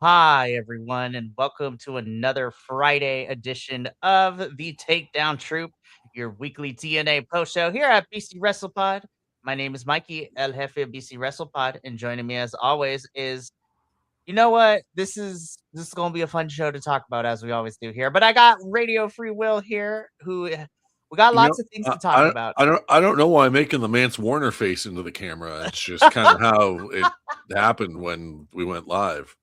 Hi, everyone, and welcome to another Friday edition of the Takedown Troop, your weekly TNA post show here at BC Wrestle Pod. My name is Mikey, El Jefe of BC Wrestle Pod, and joining me as always is, you know what? This is going to be a fun show to talk about as we always do here. But I got Radio Free Will here, who we got You know, lots of things I, to talk I about. I don't know why I'm making the Mance Warner face into the camera. It's just kind of how it happened when we went live.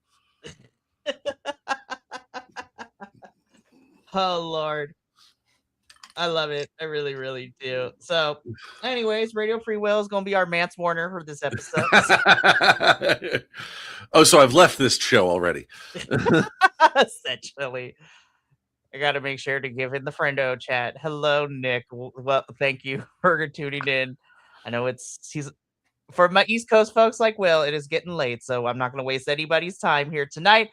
Oh Lord. I love it. I really, really do. So, anyways, Radio Free Will is going to be our Mance Warner for this episode. Oh, so I've left this show already. Essentially, I got to make sure to give in the friendo chat. Hello, Nick. Well, thank you for tuning in. I know he's for my East Coast folks like Will. It is getting late, so I'm not going to waste anybody's time here tonight.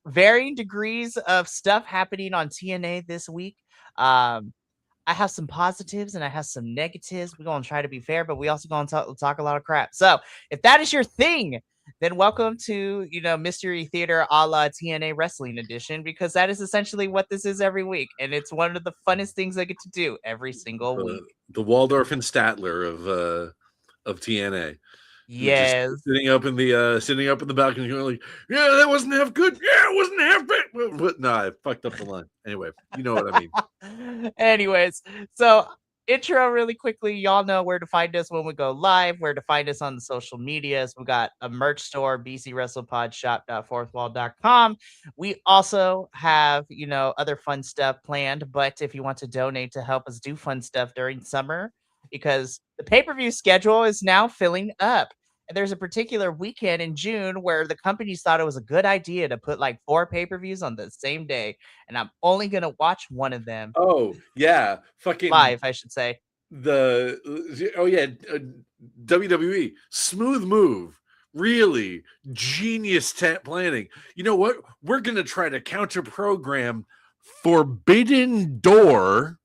Varying degrees of stuff happening on TNA this week. I have some positives and I have some negatives. We're gonna try to be fair, but we also gonna talk a lot of crap. So if that is your thing, then welcome to Mystery Theater a la TNA Wrestling Edition, because that is essentially what this is every week, and it's one of the funnest things I get to do every single week. The Waldorf and Statler of TNA. Just Yes. sitting up in the balcony, going like, "Yeah, that wasn't half good. Yeah, it wasn't half bad." But no, I fucked up the line. Anyway, you know what I mean. Anyways, so intro really quickly. Y'all know where to find us when we go live, where to find us on the social medias. We got a merch store, bcwrestlepodshop.fourthwall.com. We also have, other fun stuff planned. But if you want to donate to help us do fun stuff during summer, because the pay-per-view schedule is now filling up. And there's a particular weekend in June where the companies thought it was a good idea to put like 4 pay-per-views on the same day, and I'm only gonna watch one of them Oh yeah, fucking live, I should say. WWE smooth move, really genius planning. You know what? We're gonna try to counter program Forbidden Door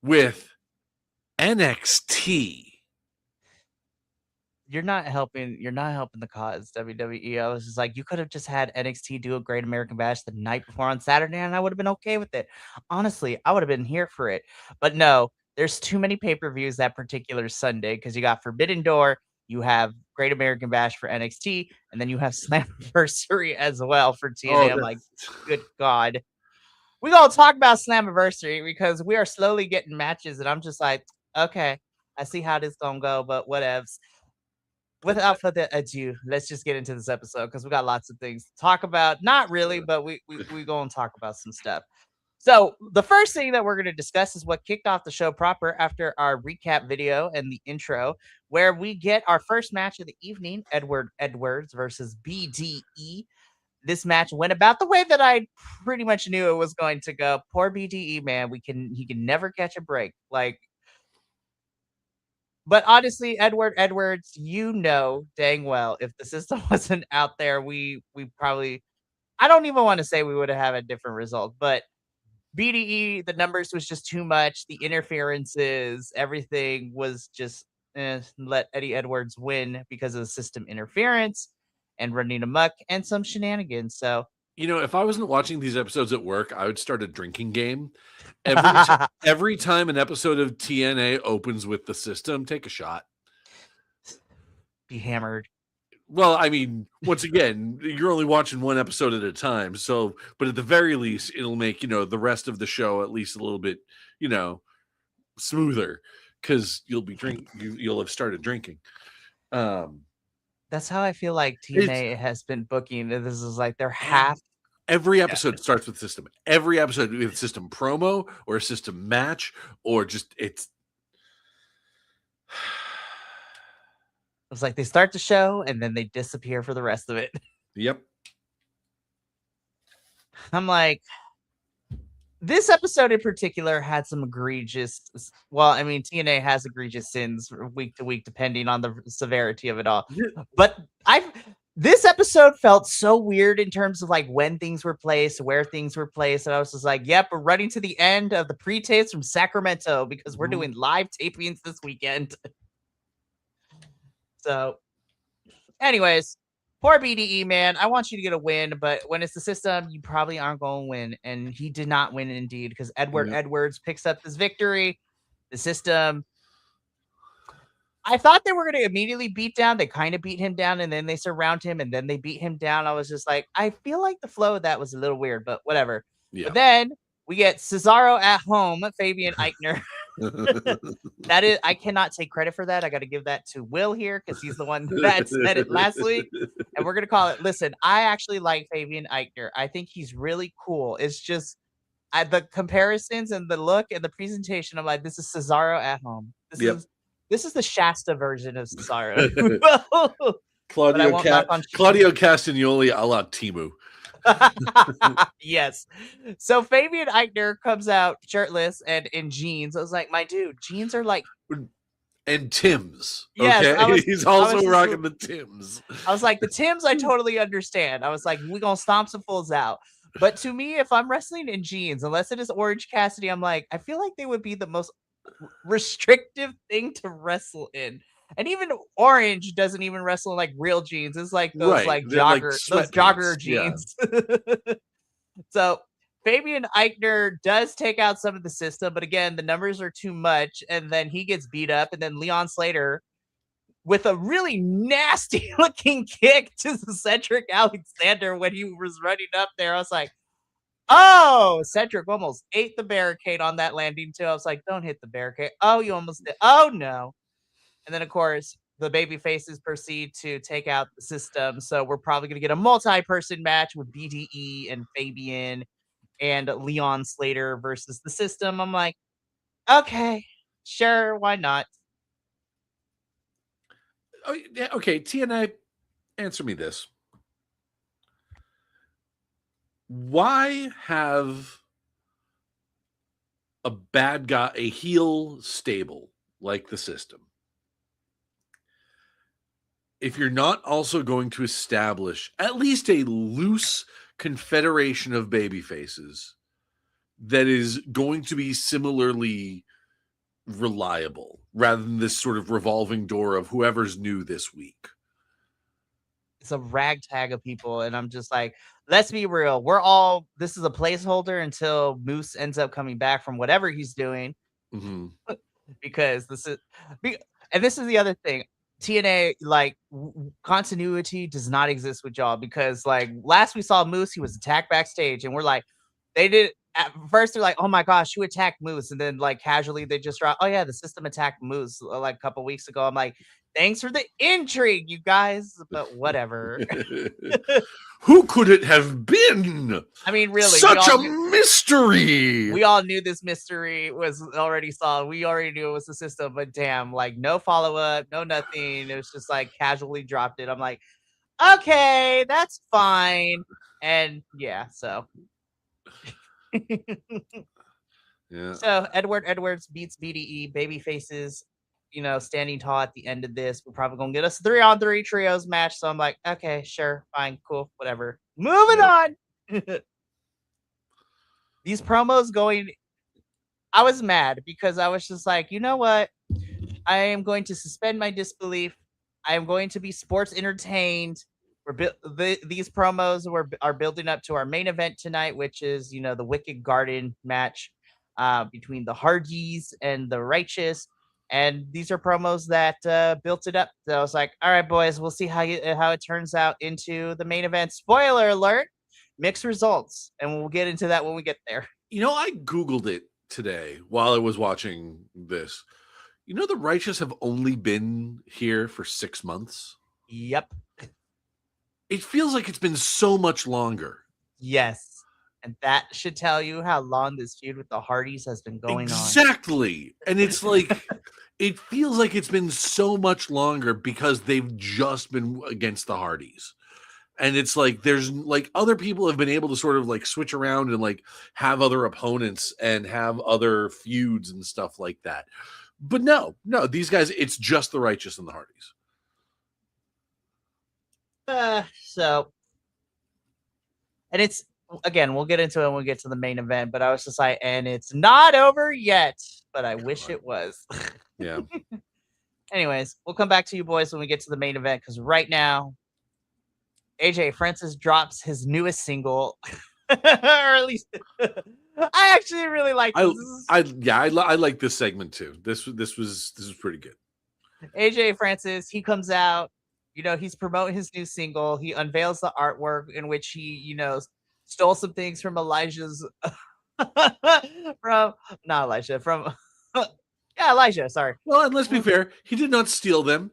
with NXT. You're not helping the cause, WWE. I was just like, you could have just had NXT do a Great American Bash the night before on Saturday, and I would have been okay with it. Honestly, I would have been here for it. But no, there's too many pay-per-views that particular Sunday, because you got Forbidden Door, you have Great American Bash for NXT, and then you have Slammiversary as well for TNA. I'm like, good God. We're gonna talk about Slammiversary because we are slowly getting matches, and I'm just like, okay, I see how this gonna go, but whatevs. Without further ado, let's just get into this episode because we got lots of things to talk about. Not really, but we gonna talk about some stuff. So the first thing that we're going to discuss is what kicked off the show proper after our recap video and the intro, where we get our first match of the evening: Edward Edwards versus BDE. This match went about the way that I pretty much knew it was going to go. Poor BDE, man, he can never catch a break. But honestly, Edward Edwards, dang well, if the system wasn't out there, we probably, I don't even want to say we would have had a different result, but BDE, the numbers was just too much. The interferences, everything was just let Eddie Edwards win because of the system interference and running amok and some shenanigans. So If I wasn't watching these episodes at work, I would start a drinking game. Every time an episode of TNA opens with the system, take a shot. Be hammered. Well, I mean, once again, you're only watching one episode at a time. So, but at the very least, it'll make, the rest of the show at least a little bit, smoother because you'll have started drinking. That's how I feel like TNA has been booking. This is like they're half. Every episode starts with system. Every episode with system promo or a system match or just it's like they start the show and then they disappear for the rest of it. Yep. I'm like, this episode in particular had some egregious, well, I mean, TNA has egregious sins week to week, depending on the severity of it all. But this episode felt so weird in terms of like when things were placed, where things were placed. And I was just like, yep, we're running to the end of the pre-tapes from Sacramento because we're doing live tapings this weekend. So anyways, Poor BDE, man. I want you to get a win, but when it's the system, you probably aren't going to win. And he did not win indeed, because Edward Yeah. Edwards picks up this victory. The system, I thought they were going to immediately beat down. They kind of beat him down, and then they surround him, and then they beat him down. I was just like, I feel like the flow of that was a little weird, but whatever. Yeah. But then we get Cesaro at home, Fabian Eichner. That is, I cannot take credit for that. I got to give that to Will here, because he's the one that said it last week. And we're going to call it. Listen, I actually like Fabian Eichner. I think he's really cool. It's just the comparisons and the look and the presentation. I'm like, this is Cesaro at home. This is the Shasta version of Cesaro. Claudio Castagnoli a la Timu. Yes. So Fabian Eichner comes out shirtless and in jeans. I was like, my dude, jeans are like, and Tim's. Yes, okay, he's also rocking the Tim's. I was like, the Tim's, I totally understand. I was like, we're gonna stomp some fools out. But to me, if I'm wrestling in jeans, unless it is Orange Cassidy, I'm like, I feel like they would be the most restrictive thing to wrestle in. And even Orange doesn't even wrestle in like real jeans. It's like those jogger jeans. Yeah. So Fabian Eichner does take out some of the system, but again, the numbers are too much, and then he gets beat up, and then Leon Slater with a really nasty looking kick to Cedric Alexander when he was running up there. I was like, oh, Cedric almost ate the barricade on that landing too. I was like, don't hit the barricade. Oh, you almost did. Oh, no. And then, of course, the baby faces proceed to take out the system. So we're probably going to get a multi-person match with BDE and Fabian and Leon Slater versus the system. I'm like, okay, sure, why not? Oh, yeah, okay, TNA, answer me this. Why have a bad guy, a heel stable like the system, if you're not also going to establish at least a loose confederation of baby faces that is going to be similarly reliable rather than this sort of revolving door of whoever's new this week? It's a ragtag of people, and I'm just like, let's be real. This is a placeholder until Moose ends up coming back from whatever he's doing. Mm-hmm. Because this is the other thing. TNA, like, continuity does not exist with y'all, because like last we saw Moose, he was attacked backstage, and we're like, they did at first they're like, oh my gosh, who attacked Moose? And then like casually they just drop, oh yeah, the system attacked Moose like a couple weeks ago. I'm like, thanks for the intrigue, you guys, but whatever. Who could it have been? I mean, really, such a mystery. We all knew this mystery was already solved. We already knew it was the system, but damn, like no follow-up, no nothing. It was just like casually dropped it. I'm like, okay, that's fine. And yeah, so yeah. So Edward Edwards beats BDE, baby faces, standing tall at the end of this. We're probably gonna get us a 3-on-3 trios match. So I'm like, okay, sure, fine, cool, whatever. Moving on. These promos going, I was mad because I was just like, you know what? I am going to suspend my disbelief. I am going to be sports entertained. These promos are building up to our main event tonight, which is, the Wicked Garden match between the Hardys and the Righteous. And these are promos that built it up. So I was like, all right, boys, we'll see how it turns out into the main event. Spoiler alert, mixed results. And we'll get into that when we get there. I Googled it today while I was watching this. The Righteous have only been here for 6 months. Yep. It feels like it's been so much longer. Yes. And that should tell you how long this feud with the Hardys has been going on. Exactly. And it's like, it feels like it's been so much longer because they've just been against the Hardys. And it's like, there's like other people have been able to sort of like switch around and like have other opponents and have other feuds and stuff like that. But no, these guys, it's just the Righteous and the Hardys. And it's, again, we'll get into it when we get to the main event, but I was just like, and it's not over yet, but I wish it was. Yeah. Anyways, we'll come back to you boys when we get to the main event, because right now AJ Francis drops his newest single, or at least I actually really like this. I like this segment too. This was pretty good. AJ Francis, he comes out, he's promoting his new single. He unveils the artwork in which he, stole some things from Elijah's from not Elijah, from yeah, Elijah, sorry. Well, and let's be fair, he did not steal them.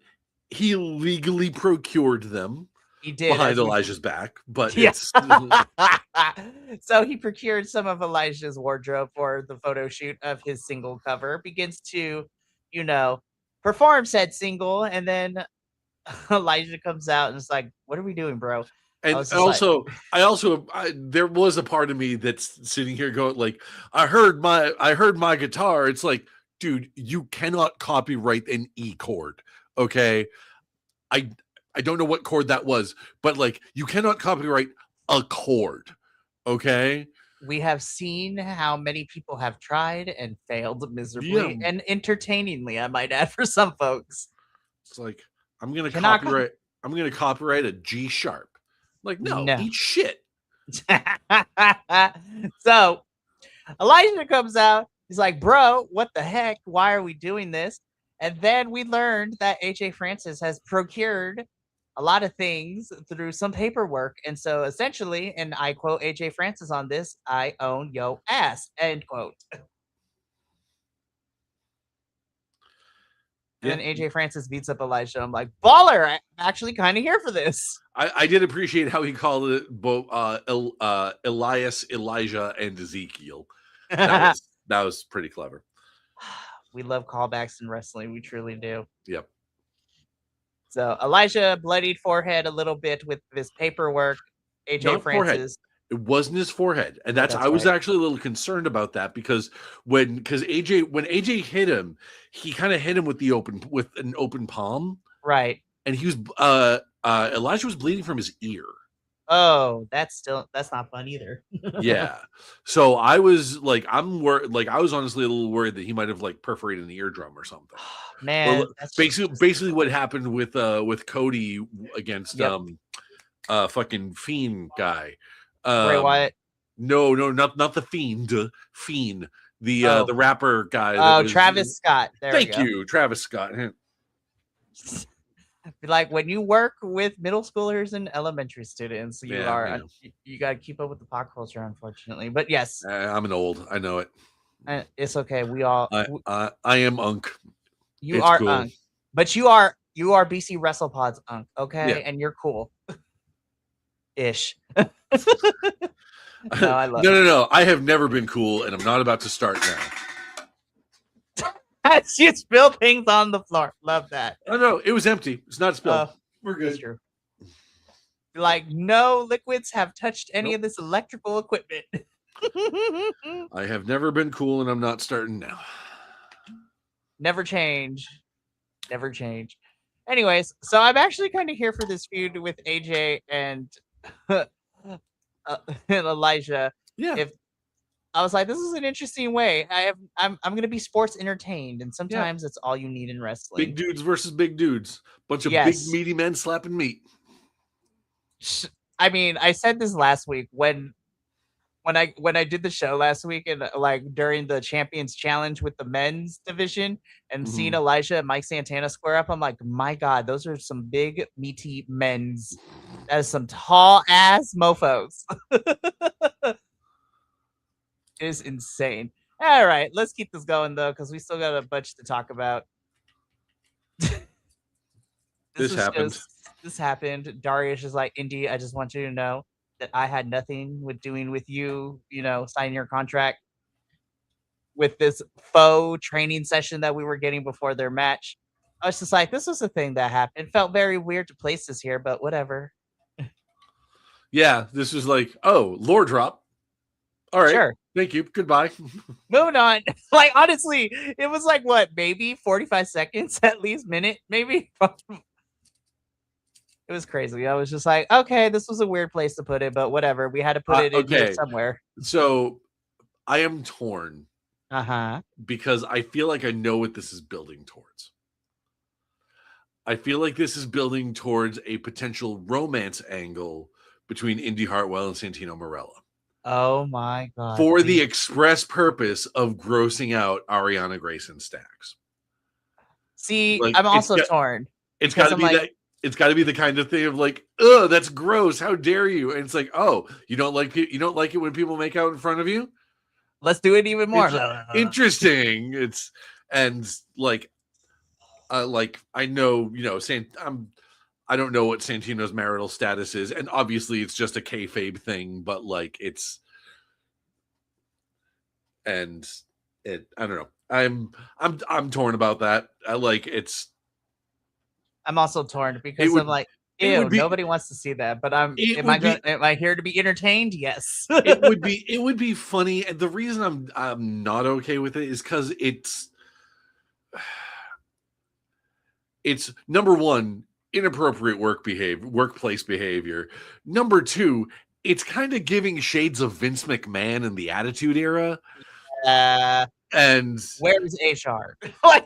He legally procured them. He did behind Elijah's back, but yeah. it's So he procured some of Elijah's wardrobe for the photo shoot of his single cover, begins to, perform said single, and then Elijah comes out and it's like, "What are we doing, bro?" And there was a part of me that's sitting here going like, I heard my guitar. It's like, dude, you cannot copyright an E chord. Okay. I don't know what chord that was, but like you cannot copyright a chord. Okay. We have seen how many people have tried and failed miserably and entertainingly, I might add, for some folks. It's like, I'm going to copyright a G sharp. Like, no. Eat shit. So Elijah comes out. He's like, bro, what the heck? Why are we doing this? And then we learned that AJ Francis has procured a lot of things through some paperwork. And so essentially, and I quote AJ Francis on this, I own yo ass, end quote. And then AJ Francis beats up Elijah. I'm like, baller. I'm actually kind of here for this. I did appreciate how he called it both Elias, Elijah, and Ezekiel. That was pretty clever. We love callbacks in wrestling. We truly do. Yep. So Elijah bloodied forehead a little bit with this paperwork. AJ Not Francis. Forehead. It wasn't his forehead. And I was actually a little concerned about that because when AJ hit him, he kind of hit him with an open palm. Right. And he was Elijah was bleeding from his ear. Oh, that's not fun either. Yeah. So I was like, I was honestly a little worried that he might have like perforated an eardrum or something. Man, or basically what happened with Cody against fucking Fiend guy. Bray Wyatt. No, not the Fiend. Fiend. The rapper guy. Travis Scott. Thank you, Travis Scott. Like when you work with middle schoolers and elementary students, you got to keep up with the pop culture, unfortunately. But yes, I'm an old. I know it. It's okay. We all. I am Unk. You are cool. Unk, but you are BC Wrestle Pod's Unk, okay? And you're cool. Ish. No, I love No. I have never been cool, and I'm not about to start now. You spill things on the floor. Love that. Oh no, it was empty. It's not spilled. We're good. True. Like no liquids have touched any of this electrical equipment. I have never been cool, and I'm not starting now. Never change. Never change. Anyways, so I'm actually kind of here for this feud with AJ and Elijah. Yeah. If I was like, this is an interesting way. I'm gonna be sports entertained, and sometimes it's all you need in wrestling. Big dudes versus big dudes. Bunch of big meaty men slapping meat. I mean, I said this last week when I did the show last week and like during the Champions Challenge with the men's division and seeing Elijah and Mike Santana square up, I'm like, my God, those are some big meaty men's. That is some tall ass mofos. It is insane. All right, let's keep this going though, because we still got a bunch to talk about. This happened. Darius is like, Indy, I just want you to know that I had nothing with doing with you, signing your contract with this faux training session that we were getting before their match. I was just like, this was a thing that happened. It felt very weird to place this here, but whatever. Yeah, this was like, oh, lore drop. All right. Sure. Thank you. Goodbye. Moving on. Like, honestly, it was like, what, maybe 45 seconds at least, minute, maybe? It was crazy. I was just like, okay, this was a weird place to put it, but whatever. We had to put it in here somewhere. So I am torn. Uh-huh. Because I feel like I know what this is building towards. I feel like this is building towards a potential romance angle between Indy Hartwell and Santino Marella Oh my god, for the please. express purpose of grossing out Ariana Grayson Stacks. See, Like I'm also torn it's got because to I'm be like, that it's got to be the kind of thing of like, oh, that's gross. How dare you? And it's like, oh, you don't like it. You don't like it when people make out in front of you. let's do it even more. Interesting. It's and like I know, I don't know what Santino's marital status is, and obviously it's just a kayfabe thing, but like and I don't know. I'm torn about that. I like I'm also torn it because I'm would like, it ew, would be nobody wants to see that. But it would be am I here to be entertained? Yes. it would be funny. And the reason I'm not okay with it is because it's number one, inappropriate workplace behavior. Number two, it's kind of giving shades of Vince McMahon in the Attitude Era. uh, And where's HR? Like,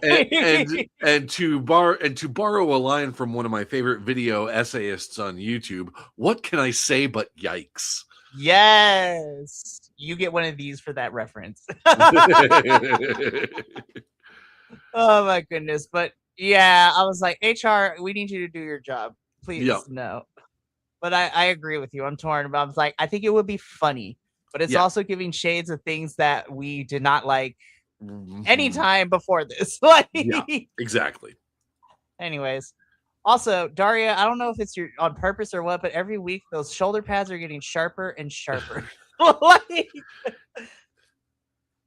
and to borrow a line from one of my favorite video essayists on YouTube, what can I say but yikes? yes, you get one of these for that reference. Oh my goodness. But yeah, I was like, HR, we need you to do your job. Yeah, Please, no. But I agree with you. I'm torn about. I was like, I think it would be funny, but it's yeah. also giving shades of things that we did not like any Mhm. time before this. Like, Yeah, exactly. anyways. Also, Daria, I don't know if it's your on purpose or what, but every week those shoulder pads are getting sharper and sharper. Like,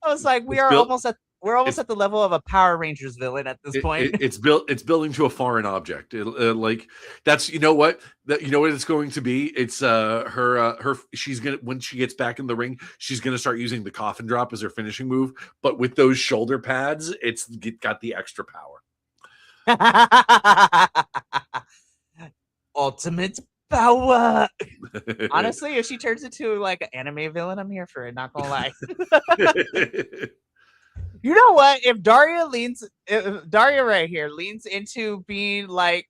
I was like, It's built. we're almost It's at the level of a Power Rangers villain at this point. it's built. It's building to a foreign object. Like that's you know what it's going to be. It's her she's gonna when she gets back in the ring, she's gonna start using the coffin drop as her finishing move. But with those shoulder pads, it's got the extra power. Ultimate power. Honestly, if she turns into like an anime villain, I'm here for it. Not gonna lie. You know what? If Daria right here leans into being like,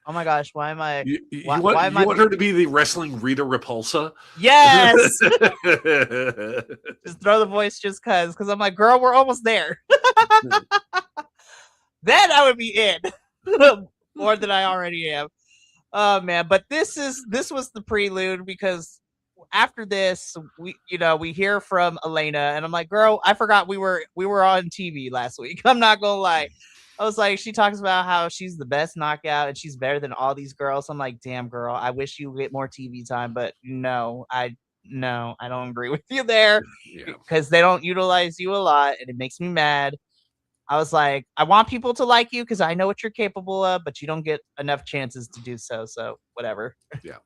oh my gosh, why am I? Why am you I? want her to be the wrestling Rita Repulsa? Yes, just throw the voice just because I'm like, girl, we're almost there. Then I would be in more than I already am. Oh man, but this was the prelude because after this we hear from Elena and I'm like, girl, I forgot we were on TV last week. I'm not gonna lie. I was like, she talks about how she's the best knockout and she's better than all these girls. I'm like, damn girl, I wish you get more TV time, but no, I don't agree with you there Yeah. because they don't utilize you a lot and it makes me mad. I was like, I want people to like you because I know what you're capable of, but you don't get enough chances to do so. So whatever. Yeah.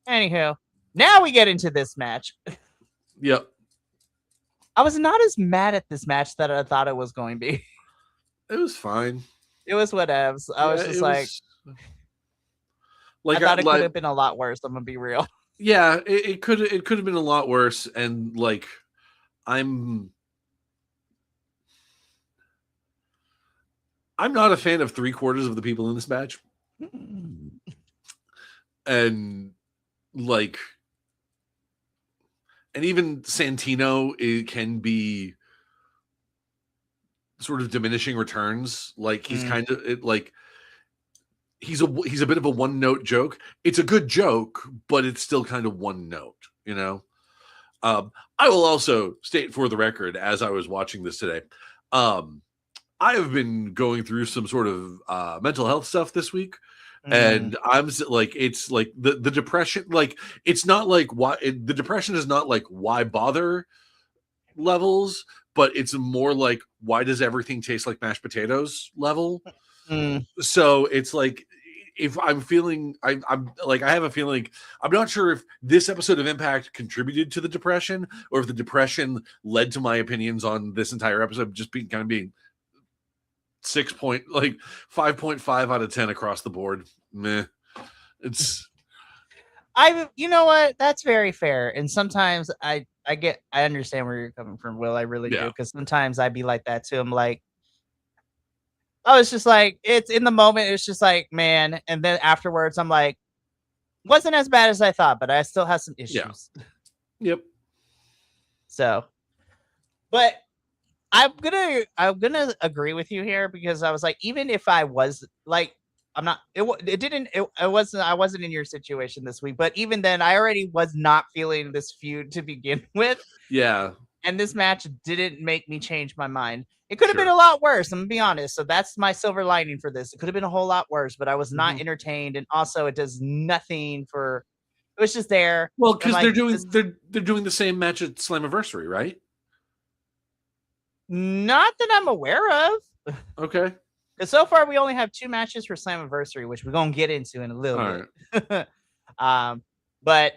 Anywho, now we get into this match. Yep. I was not as mad at this match that I thought it was going to be. It was fine. It was whatevs. I Yeah, was just it like, was I like thought it could have been a lot worse. I'm gonna be real. yeah, it could have been a lot worse. And like I'm I'm not a fan of 3/4 of the people in this match. And like and even Santino, it can be sort of diminishing returns. Like he's kind of like he's a bit of a one note joke. It's a good joke, but it's still kind of one note, you know. I will also state for the record, as I was watching this today, I have been going through some sort of mental health stuff this week. And I'm like, it's like the depression, like it's not like the depression is not like why bother levels, but it's more like why does everything taste like mashed potatoes level. So it's like if I'm feeling I'm like I have a feeling I'm not sure if this episode of Impact contributed to the depression or if the depression led to my opinions on this entire episode just being 5.5 out of 10 across the board. Meh. It's you know what? That's very fair. And sometimes I understand where you're coming from, Will. I really do. Because sometimes I'd be like that too. I'm like, I was just like, it's in the moment. It's just like, man. And then afterwards, I'm like, wasn't as bad as I thought, but I still have some Yeah. issues. Yep. So, but I'm gonna agree with you here because I was like, even if I was like, I'm not. I wasn't in your situation this week, but even then, I already was not feeling this feud to begin with, Yeah. and this match didn't make me change my mind. It could have been Sure. a lot worse. I'm gonna be honest. So that's my silver lining for this. It could have been a whole lot worse, but I was not Mhm. entertained, and also it does nothing for. It was just there. Well, I'm because like, this they're doing the same match at Slammiversary, right? not that I'm aware of. Okay. Because so far we only have 2 matches for Slammiversary, which we're gonna get into in a little All bit. right. But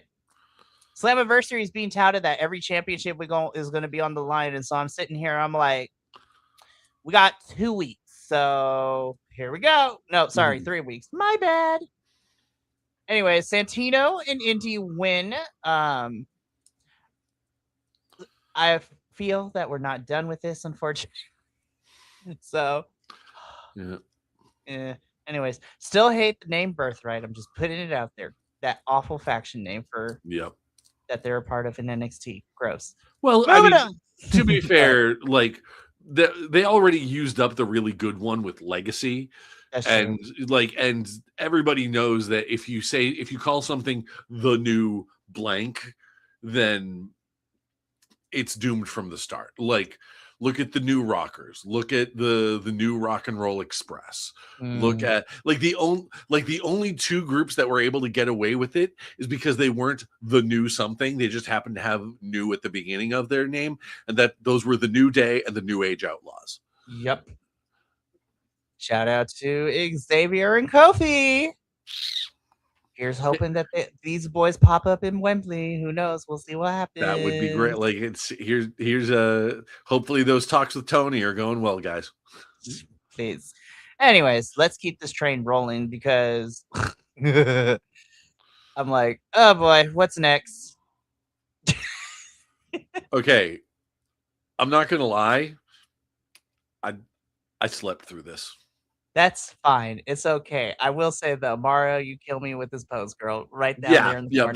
Slammiversary is being touted that every championship is gonna be on the line, and so I'm sitting here, I'm like, we got 2 weeks, so here we go. No, sorry, Mhm. 3 weeks. My bad. Anyway, Santino and Indy win. I feel that we're not done with this, unfortunately. So, Yeah. anyways, still hate the name Birthright. I'm just putting it out there. That awful faction name for Yep. that they're a part of in NXT. Gross. Well, I Moving mean, on. to be Sorry. fair, like they already used up the really good one with Legacy, That's true. and and everybody knows that if you call something the new blank, then it's doomed from the start. Like, look at the new rockers, look at the new rock and roll express, look Mm, at the only two groups that were able to get away with it is because they weren't the new something, they just happened to have new at the beginning of their name, and that those were the New Day and the New Age Outlaws. yep. Shout out to Xavier and Kofi. Here's hoping that these boys pop up in Wembley. Who knows? We'll see what That would be great. happens. Like, it's here's hopefully those talks with Tony are going well, guys. Please. Anyways, let's keep this train rolling because I'm like, oh boy, what's next? Okay, I'm not gonna lie, I I slept through this. That's fine. It's okay. I will say though, Mario, you kill me with this pose, girl, right down Yeah, there in the yeah, corner.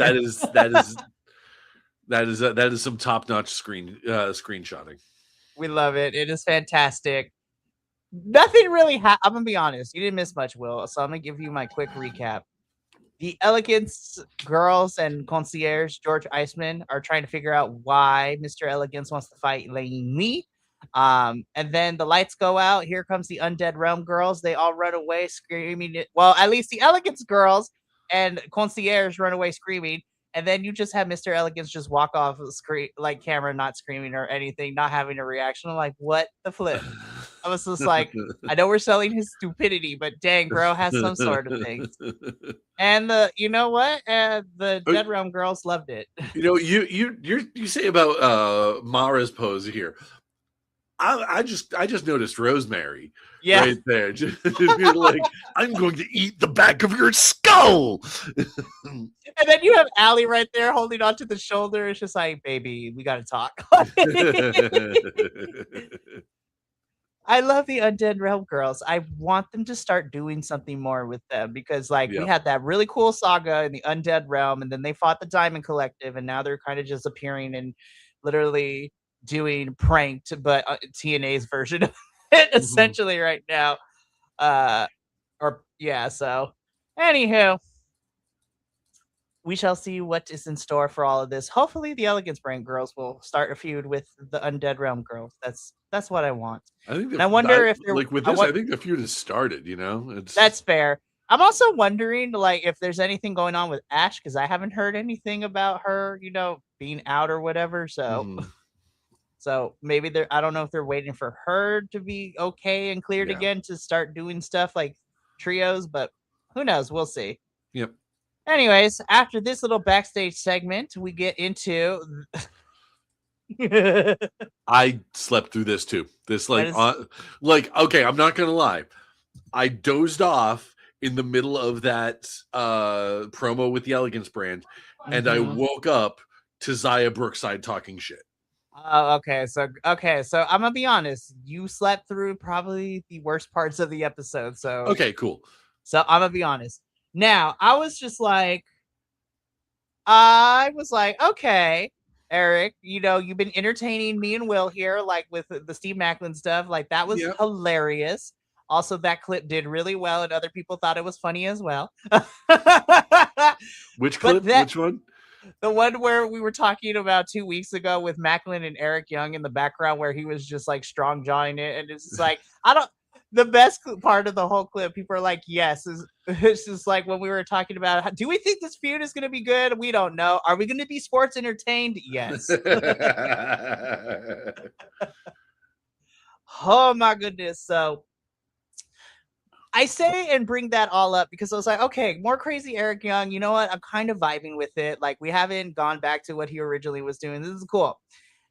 that is some top-notch screenshotting. We love it. It is fantastic. Nothing really I'm gonna be honest. You didn't miss much, Will. So I'm gonna give you my quick recap. The Elegance girls and concierge George Iceman are trying to figure out why Mr. Elegance wants to fight Lane Lee. And then the lights go out. Here comes the Undead Realm girls. They all run away screaming. Well, at least the Elegance girls and concierge run away screaming. And then you just have Mr. Elegance just walk off the screen, like camera, not screaming or anything, not having a reaction. I'm like, what the flip? I was just like, I know we're selling his stupidity, but dang, bro has some sort of things. And you know what? The Oh, Dead Realm girls loved it. you know, you say about Mara's pose here. I just noticed Rosemary Yeah. right there. Just like, I'm going to eat the back of your skull. And then you have Allie right there holding onto the shoulder. It's just like, baby, we got to talk. I love the Undead Realm girls. I want them to start doing something more with them because, like, we Yeah. had that really cool saga in the Undead Realm, and then they fought the Diamond Collective, and now they're kind of just appearing and literally doing pranked, but TNA's version of it Mhm. essentially right now. Uh, or yeah, so anywho, we shall see what is in store for all of this. Hopefully, the Elegance Brand girls will start a feud with the Undead Realm girls. That's what I want. I think And I wonder if they're like with I this, want I think the feud has started. You know, it's that's fair. I'm also wondering, like, if there's anything going on with Ash because I haven't heard anything about her, being out or whatever. So, mhm, so maybe they're. I don't know if they're waiting for her to be okay and cleared yeah, again to start doing stuff like trios, but who knows? We'll see. yep. Anyways, after this little backstage segment, we get into that I slept through this too. This is like okay, I'm not gonna lie. I dozed off in the middle of that promo with the Elegance brand, and I mhm. woke up to Zaya Brookside talking shit. Oh, okay, so I'm gonna be honest. You slept through probably the worst parts of the episode, so Okay, cool. I'm gonna be honest. Now, I was like, okay, Eric, you've been entertaining me and Will here, like with the Steve Macklin stuff. Like that was Yeah. hilarious. Also, that clip did really well, and other people thought it was funny as well. Which But clip? Which one? the one where we were talking about 2 weeks ago with Macklin and Eric Young in the background, where he was just like strong jawing it, and it's just like I don't. The best part of the whole clip, people are like, "Yes," it's just like when we were talking about, do we think this feud is going to be good? We don't know. Are we going to be sports entertained? Yes. Oh my goodness. So I say and bring that all up because I was like, okay, more crazy Eric Young. You know what? I'm kind of vibing with it. Like we haven't gone back to what he originally was doing. This is cool.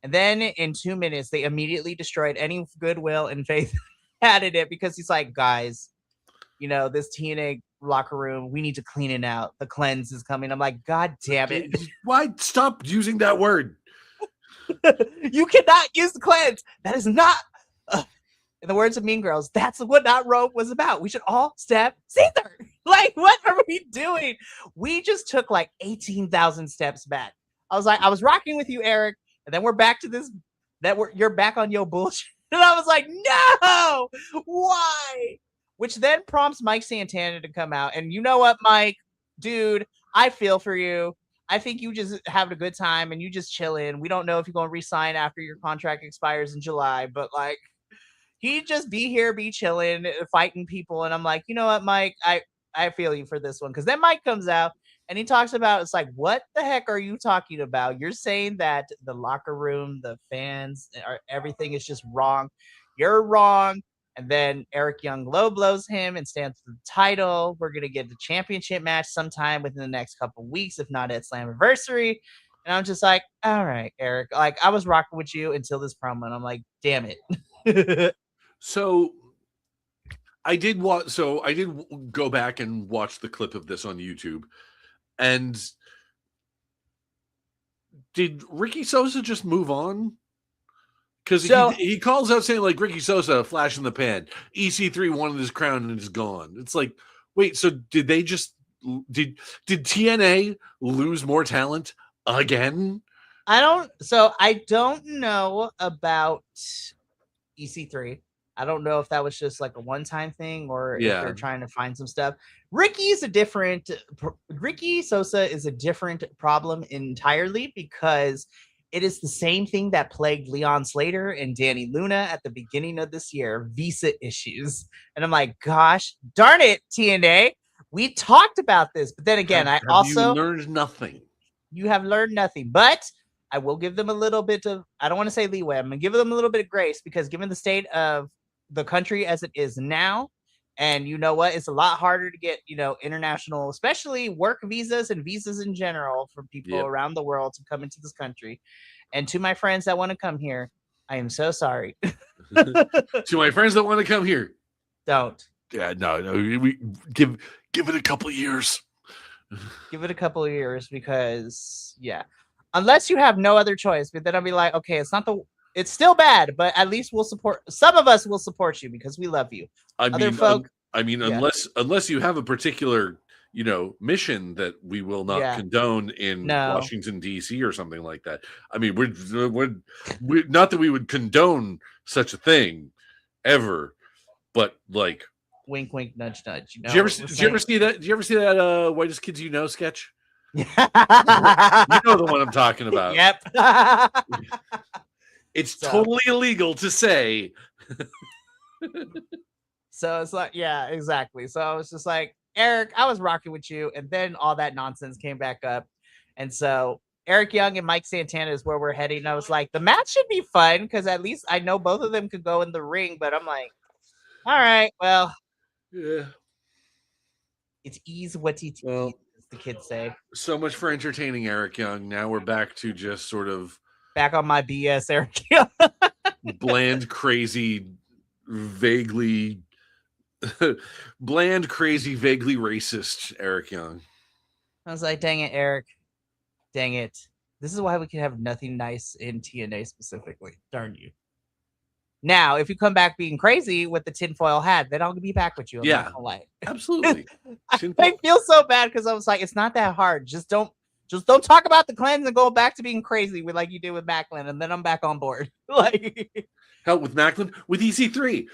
And then in 2 minutes, they immediately destroyed any goodwill and faith had in it because he's like, guys, this TNA locker room, we need to clean it out. The cleanse is coming. I'm like, God damn it. Why stop using that word? You cannot use the cleanse. That is not, in the words of Mean Girls, that's what that rope was about. We should all step Caesar. Like, what are we doing? We just took like 18,000 steps back. I was like, I was rocking with you, Eric. And then we're back to this, you're back on your bullshit. And I was like, no, why? Which then prompts Mike Santana to come out. And you know what, Mike? Dude, I feel for you. I think you just having a good time and you just chilling. We don't know if you're going to resign after your contract expires in July, but like, he just be here, be chilling, fighting people. And I'm like, you know what, Mike? I feel you for this one. Because then Mike comes out and he talks about, it's like, what the heck are you talking about? You're saying that the locker room, the fans, everything is just wrong. You're wrong. And then Eric Young low blows him and stands for the title. We're going to get the championship match sometime within the next couple weeks, if not at Slammiversary. And I'm just like, all right, Eric. Like, I was rocking with you until this promo. And I'm like, damn it. So I did watch. So I did go back and watch the clip of this on YouTube. And did Ricky Sosa just move on? Because he calls out saying like Ricky Sosa, flash in the pan. EC3 wanted his crown and is gone. It's like, wait, so did they just did TNA lose more talent again? I don't know about EC3. I don't know if that was just like a one-time thing or if they're trying to find some stuff. Ricky Sosa is a different problem entirely because it is the same thing that plagued Leon Slater and Danny Luna at the beginning of this year, visa issues. And I'm like, gosh, darn it, TNA. We talked about this, but then again, you learned nothing. You have learned nothing, but I will give them a little bit of, I don't want to say leeway. I'm going to give them a little bit of grace because given the state of the country as it is now, and you know what, it's a lot harder to get, international, especially work visas and visas in general for people around the world to come into this country. And to my friends that want to come here, I am so sorry. To my friends that want to come here, don't. Yeah, no, we give it a couple of years. Give it a couple of years because, unless you have no other choice, but then I'll be like, okay, it's still bad, but at least some of us will support you because we love you. Unless you have a particular, mission that we will not condone in Washington, D.C. or something like that. I mean, we're not that we would condone such a thing ever, but like, wink, wink, nudge, nudge. Did you ever see that? Did you ever see that Whitest Kids You Know sketch? You know the one I'm talking about. Yep. It's totally illegal to say. So it's like, yeah, exactly. So I was just like, Eric, I was rocking with you. And then all that nonsense came back up. And so Eric Young and Mike Santana is where we're heading. And I was like, the match should be fun because at least I know both of them could go in the ring. But I'm like, all right, well. Yeah. It's ease what it is, as the kids say. So much for entertaining Eric Young. Now we're back to just sort of back on my BS, Eric Young. Bland, crazy, vaguely racist Eric Young. I was like, dang it, Eric. Dang it. This is why we can have nothing nice in TNA specifically. Darn you. Now, if you come back being crazy with the tinfoil hat, then I'll be back with you. I'm not Yeah, gonna lie. absolutely. I feel so bad because I was like, it's not that hard. Just don't talk about the cleanse and go back to being crazy with like you did with Macklin, and then I'm back on board. Like Hell, with Macklin, with EC3,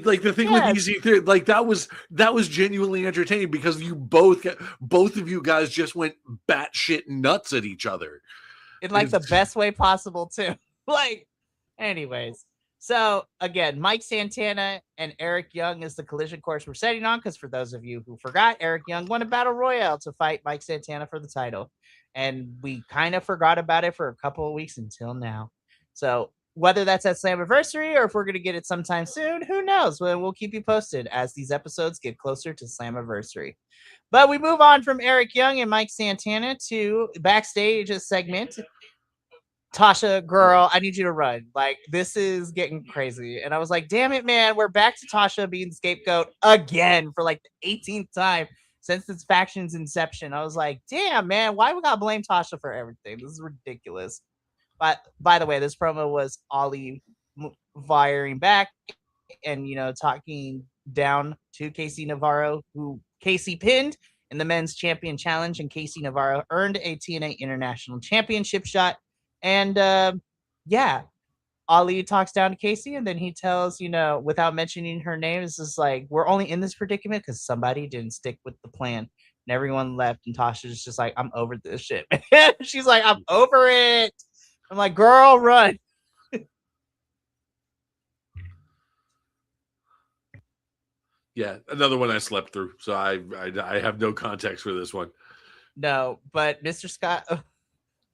like the thing with yes. EC3, like that was genuinely entertaining because you both of you guys just went batshit nuts at each other. In like the best way possible too. Like, anyways. So again, Mike Santana and Eric Young is the collision course we're setting on. Because for those of you who forgot, Eric Young won a battle royale to fight Mike Santana for the title, and we kind of forgot about it for a couple of weeks until now. So whether that's at Slammiversary or if we're going to get it sometime soon, who knows? We'll keep you posted as these episodes get closer to Slammiversary. But we move on from Eric Young and Mike Santana to backstage a segment. Tasha, girl, I need you to run. Like, this is getting crazy. And I was like, damn it, man. We're back to Tasha being the scapegoat again for like the 18th time since this faction's inception. I was like, damn, man, why we gotta blame Tasha for everything? This is ridiculous. But by the way, this promo was Ollie firing back and, you know, talking down to Casey Navarro, who Casey pinned in the men's champion challenge. And Casey Navarro earned a TNA International Championship shot. And yeah, Ali talks down to Casey, and then he tells, you know, without mentioning her name, it's just like, we're only in this predicament because somebody didn't stick with the plan. And everyone left, and Tasha's just like, I'm over this shit. She's like, I'm over it. I'm like, girl, run. Yeah, another one I slept through, so I have no context for this one. No, but Mr. Scott,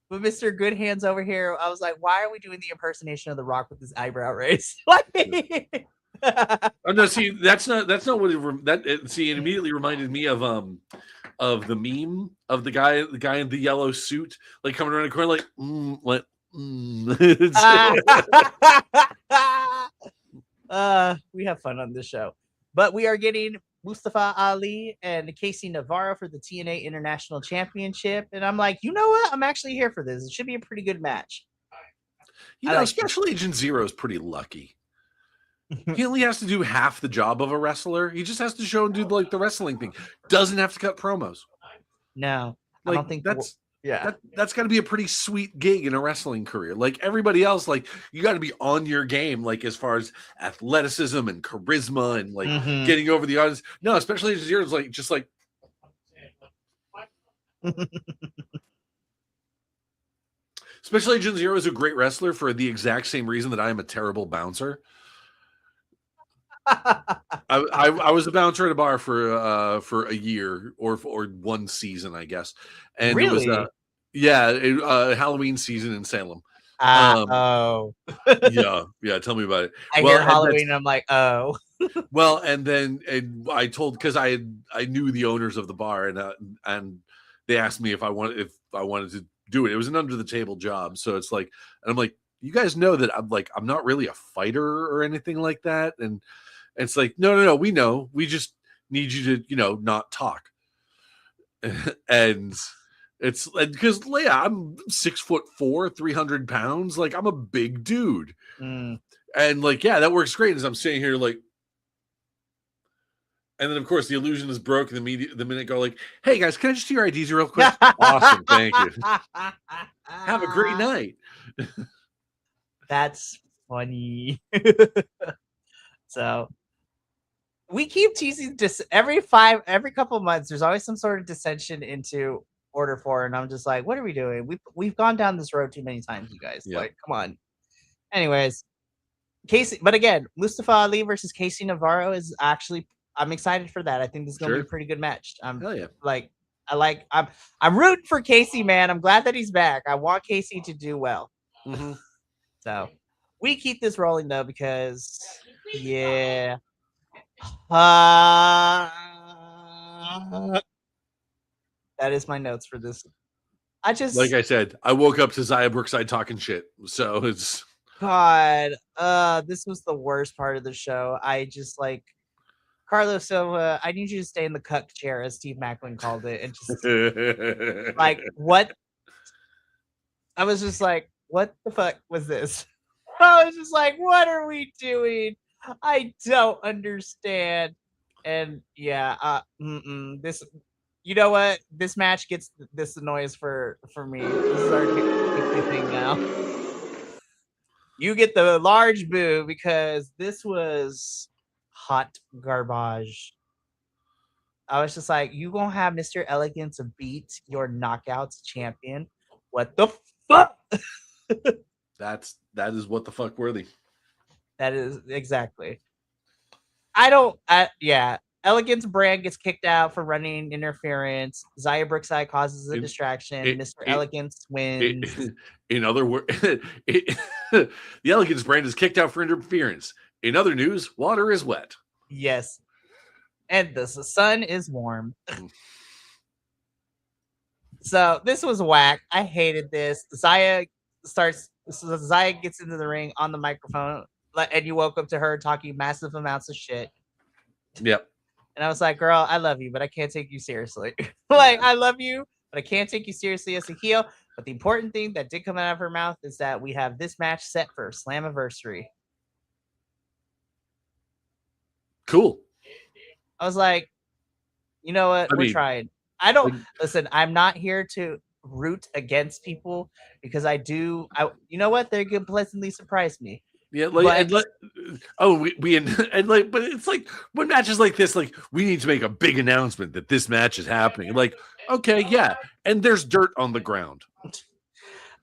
but Mr. Good Hands over here, I was like, why are we doing the impersonation of The Rock with his eyebrow raised? Like, oh no, see, that's not what it immediately reminded me of the meme of the guy in the yellow suit, like coming around the corner, like we have fun on this show. But we are getting Mustafa Ali and Casey Navarro for the TNA International Championship. And I'm like, you know what? I'm actually here for this. It should be a pretty good match. You know, Special Agent Zero is pretty lucky. He only has to do half the job of a wrestler. He just has to show and do like the wrestling thing. Doesn't have to cut promos. No, like, I don't think that's yeah. That's got to be a pretty sweet gig in a wrestling career. Like everybody else, like you got to be on your game, like as far as athleticism and charisma and like getting over the audience. No, especially Zero is like just like. Special Agent Zero is a great wrestler for the exact same reason that I am a terrible bouncer. I was a bouncer at a bar for a year or one season, I guess, and really? it was Halloween season in Salem. Yeah, tell me about it. I hear Halloween, and I'm like, oh. Well, and then I told, because I knew the owners of the bar, and they asked me if I wanted to do it. It was an under the table job, so it's like, and I'm like, you guys know that I'm not really a fighter or anything like that, and it's like, no, we know, we just need you to not talk. And it's because I'm 6'4", 300 pounds, like I'm a big dude, and like that works great as I'm sitting here like. And then, of course, the illusion is broken the minute go like, hey, guys, can I just see your IDs real quick? Awesome. Thank you. Have a great night. That's funny. So we keep teasing every couple of months. There's always some sort of dissension into Order 4. And I'm just like, what are we doing? We've gone down this road too many times, you guys. Like, come on. Anyways, Casey, but again, Mustafa Ali versus Casey Navarro is actually, I'm excited for that. I think this is going to be a pretty good match. Hell yeah. I'm rooting for Casey, man. I'm glad that he's back. I want Casey to do well. So we keep this rolling though, because that is my notes for this. Like I said, I woke up to Zaya Brookside talking shit. So it's God, this was the worst part of the show. I just like, Carlos Silva, I need you to stay in the cuck chair, as Steve Macklin called it, and just like, what? I was just like, what the fuck was this? I was just like, what are we doing? I don't understand. And yeah, this, you know what? This match gets this noise for me. This is our weekly thing now. You get the large boo because this was hot garbage. I was just like, you gonna have Mr. Elegance beat your knockouts champion? What the fuck? That is what the fuck worthy. That is exactly. Yeah. Elegance brand gets kicked out for running interference. Zaya Brookside causes a distraction. Mr. Elegance wins. In other words, the Elegance brand is kicked out for interference. In other news, water is wet. Yes. And the sun is warm. So this was whack. I hated this. Zaya gets into the ring on the microphone, and you woke up to her talking massive amounts of shit. Yep. And I was like, girl, I love you, but I can't take you seriously. Like, I love you, but I can't take you seriously as a heel. But the important thing that did come out of her mouth is that we have this match set for Slammiversary. Cool. I was like, you know what? We're trying. I don't listen. I'm not here to root against people because you know what? They can pleasantly surprise me. Yeah, but it's like when matches like this, like we need to make a big announcement that this match is happening. Like, okay, yeah, and there's dirt on the ground.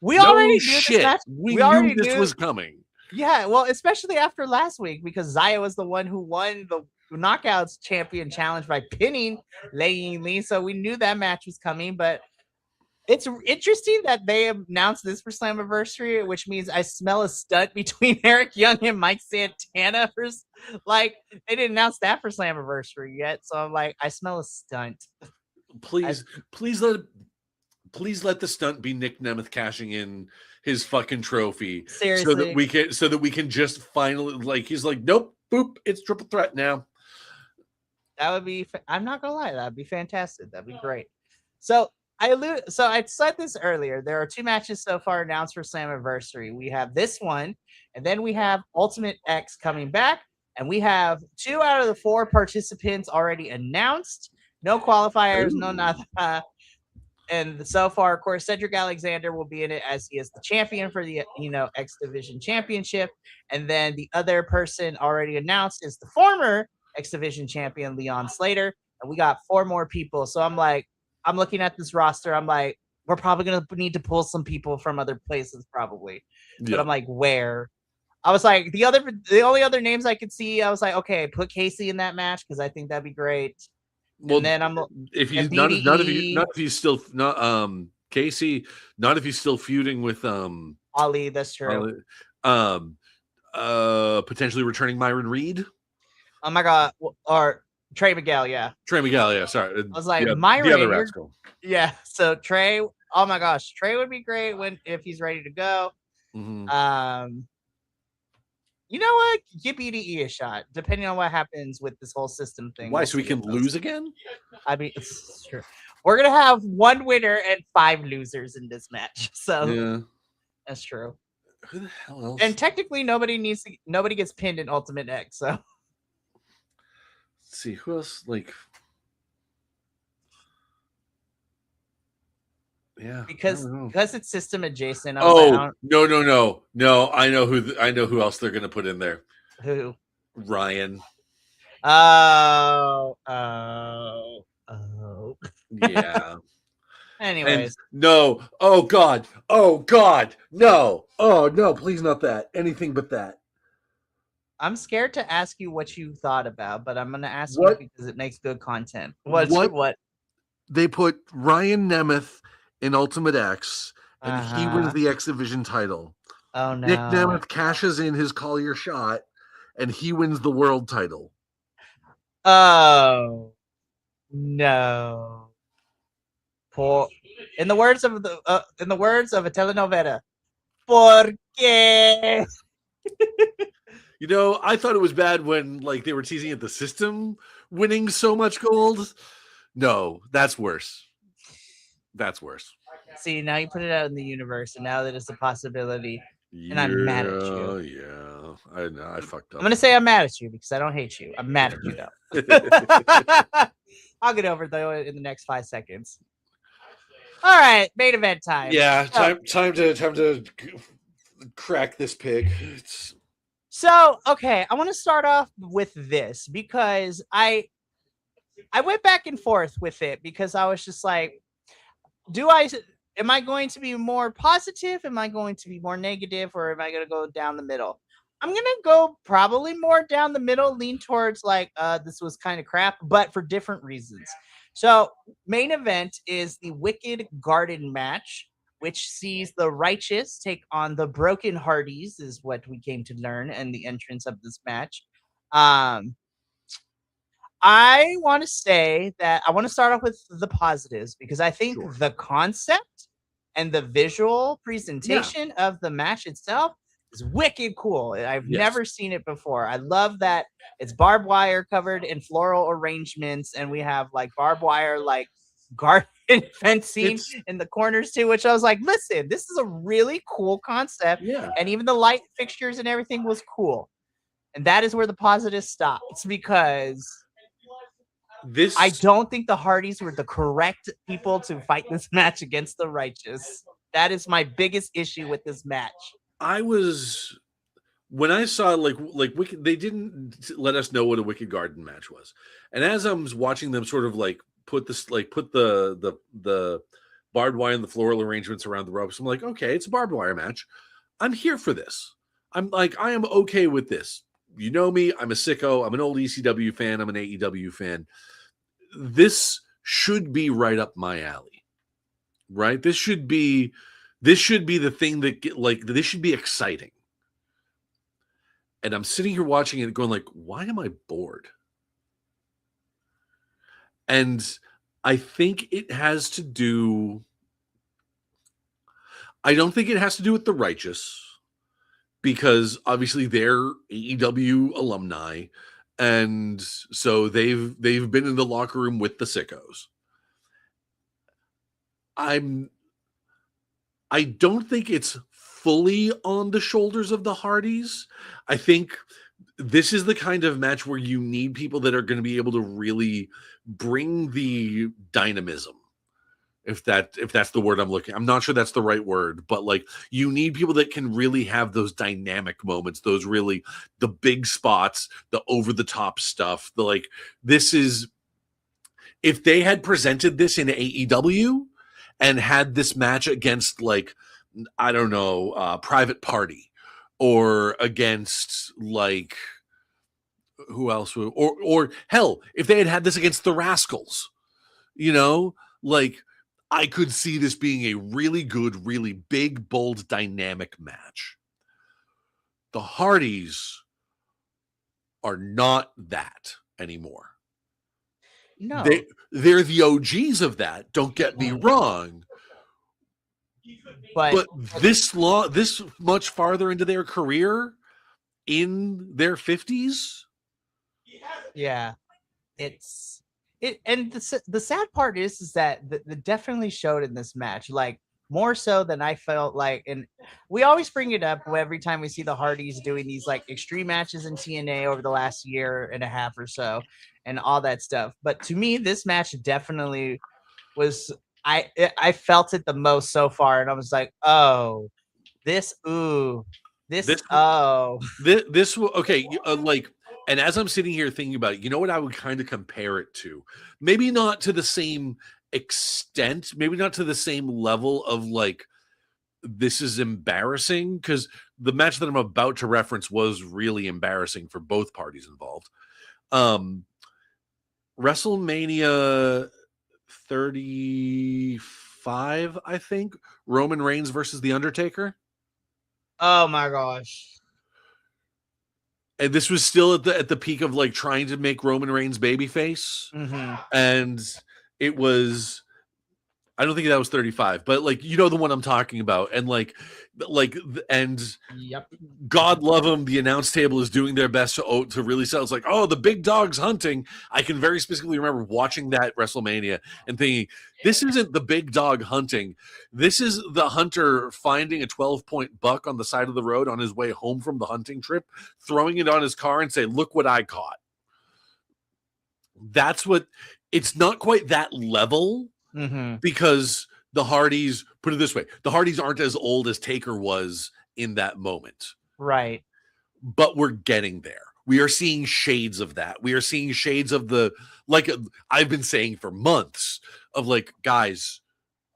We already knew this match. We knew this was coming. Yeah, well, especially after last week because Zaya was the one who won the Knockouts Champion Challenge by pinning Lei Lee, so we knew that match was coming. But it's interesting that they announced this for Slammiversary, which means I smell a stunt between Eric Young and Mike Santana. Like, they didn't announce that for Slammiversary yet, so I'm like, I smell a stunt. Please let the stunt be Nick Nemeth cashing in his fucking trophy. Seriously. So that we can just finally, like, he's like, nope, boop, it's triple threat now. That would be, I'm not gonna lie, that'd be fantastic. That'd be great. So I said this earlier. There are 2 matches so far announced for Slammiversary. We have this one, and then we have Ultimate X coming back, and we have 2 out of the 4 participants already announced. No qualifiers, no nothing. And so far, of course, Cedric Alexander will be in it as he is the champion for the X Division Championship, and then the other person already announced is the former X Division champion Leon Slater, and we got 4 more people. So I'm looking at this roster. I'm like, we're probably gonna need to pull some people from other places, probably. Yep. But I'm like, where? I was like, the only other names I could see, I was like, okay, put Casey in that match because I think that'd be great. Well, and then if he's not if he's still feuding with Ali, that's true. Potentially returning Myron Reed. Oh my god, or Trey Miguel, yeah. Trey Miguel, yeah. Sorry, I was like, Myron, the other rascal. Yeah. So Trey, oh my gosh, Trey would be great if he's ready to go. Mm-hmm. You know what? Give BDE a shot, depending on what happens with this whole system thing. Why? So we can lose again? I mean, it's true. We're gonna have 1 winner and 5 losers in this match. So yeah, that's true. Who the hell else? And technically, nobody gets pinned in Ultimate X. So let's see who else. Like, yeah, because it's system adjacent. No. I know who else they're gonna put in there. Who? Ryan. Oh. Yeah. Anyways. And no. Oh God. No. Oh no, please not that. Anything but that. I'm scared to ask you what you thought about, but I'm gonna ask you because it makes good content. What? They put Ryan Nemeth in Ultimate X, and he wins the X Division title. Oh no! Nick Nemeth cashes in his Call Your Shot, and he wins the world title. Oh no! In the words of a telenovela, ¿por qué? I thought it was bad when they were teasing at the system winning so much gold. No, that's worse. That's worse. See, now you put it out in the universe, and now that it's a possibility, and I'm mad at you. Yeah. I know. I fucked I'm up. gonna say I'm mad at you because I don't hate you. I'm mad at you though. I'll get over it though in the next 5 seconds. All right, main event time. Yeah, So, time to crack this pig. so okay, I want to start off with this because I went back and forth with it because I was just like, do I am I going to be more positive? Am I going to be more negative, or am I going to go down the middle? I'm going to go probably more down the middle, lean towards like this was kind of crap, but for different reasons. So, main event is the Wicked Garden match, which sees the Righteous take on the Broken Hardys, is what we came to learn in the entrance of this match. Um, I want to say that I want to start off with the positives because I think Sure. the concept and the visual Yeah. presentation of the match itself is wicked cool. I've Yes. never seen it before. I love that it's barbed wire covered in floral arrangements, and we have like barbed wire, like garden fencing It's in the corners too, which I was like, listen, this is a really cool concept. yeah. And even the light fixtures and everything was cool. And that is where the positive stops because This I don't think the Hardys were the correct people to fight this match against the Righteous. That is my biggest issue with this match. I was when I saw like Wicked, they didn't let us know what a Wicked Garden match was, and as I was watching them sort of like put the barbed wire and the floral arrangements around the ropes, I'm like, okay, it's a barbed wire match. I'm here for this. I'm like, I am okay with this. You know me, I'm a sicko. I'm an old ECW fan. I'm an AEW fan. This should be right up my alley, right? This should be the thing that this should be exciting. And I'm sitting here watching it going like, why am I bored? And I think it has to do I don't think it has to do with the Righteous because obviously they're AEW alumni and so they've been in the locker room with the sickos. I don't think it's fully on the shoulders of the Hardys. I think this is the kind of match where you need people that are going to be able to really bring the dynamism. If that's the word I'm looking. I'm not sure that's the right word, but like you need people that can really have those dynamic moments, those really the big spots, the over the top stuff. The like this is if they had presented this in AEW and had this match against like I don't know, Private Party or against like who else would, or hell, if they had this against the Rascals, you know, like I could see this being a really good, really big, bold, dynamic match. The Hardys are not that anymore. No, They're the OGs of that. Don't get me wrong. but This much farther into their career, in their 50s, yeah, it's it. And the sad part is that the definitely showed in this match, like more so than I felt like. And we always bring it up every time we see the Hardys doing these like extreme matches in TNA over the last year and a half or so, and all that stuff. But to me, this match definitely was I felt it the most so far, and I was like, oh, this ooh, this this oh, this okay, like, and as I'm sitting here thinking about it, you know what I would kind of compare it to? Maybe not to the same extent, maybe not to the same level of like this is embarrassing because the match that I'm about to reference was really embarrassing for both parties involved. WrestleMania 35, I think, Roman Reigns versus The Undertaker. oh my gosh. And this was still at the peak of like trying to make Roman Reigns babyface. Mm-hmm. And it was I don't think that was 35, but like you know the one I'm talking about, and and Yep. God love them, the announce table is doing their best to really sell. It's like, oh, the big dog's hunting. I can very specifically remember watching that WrestleMania and thinking, this isn't the big dog hunting. This is the hunter finding a 12-point buck on the side of the road on his way home from the hunting trip, throwing it on his car and say, look what I caught. That's what, it's not quite that level because the Hardys, put it this way, the Hardys aren't as old as Taker was in that moment. Right. But we're getting there. We are seeing shades of that. We are seeing shades of the, like I've been saying for months, of like, guys,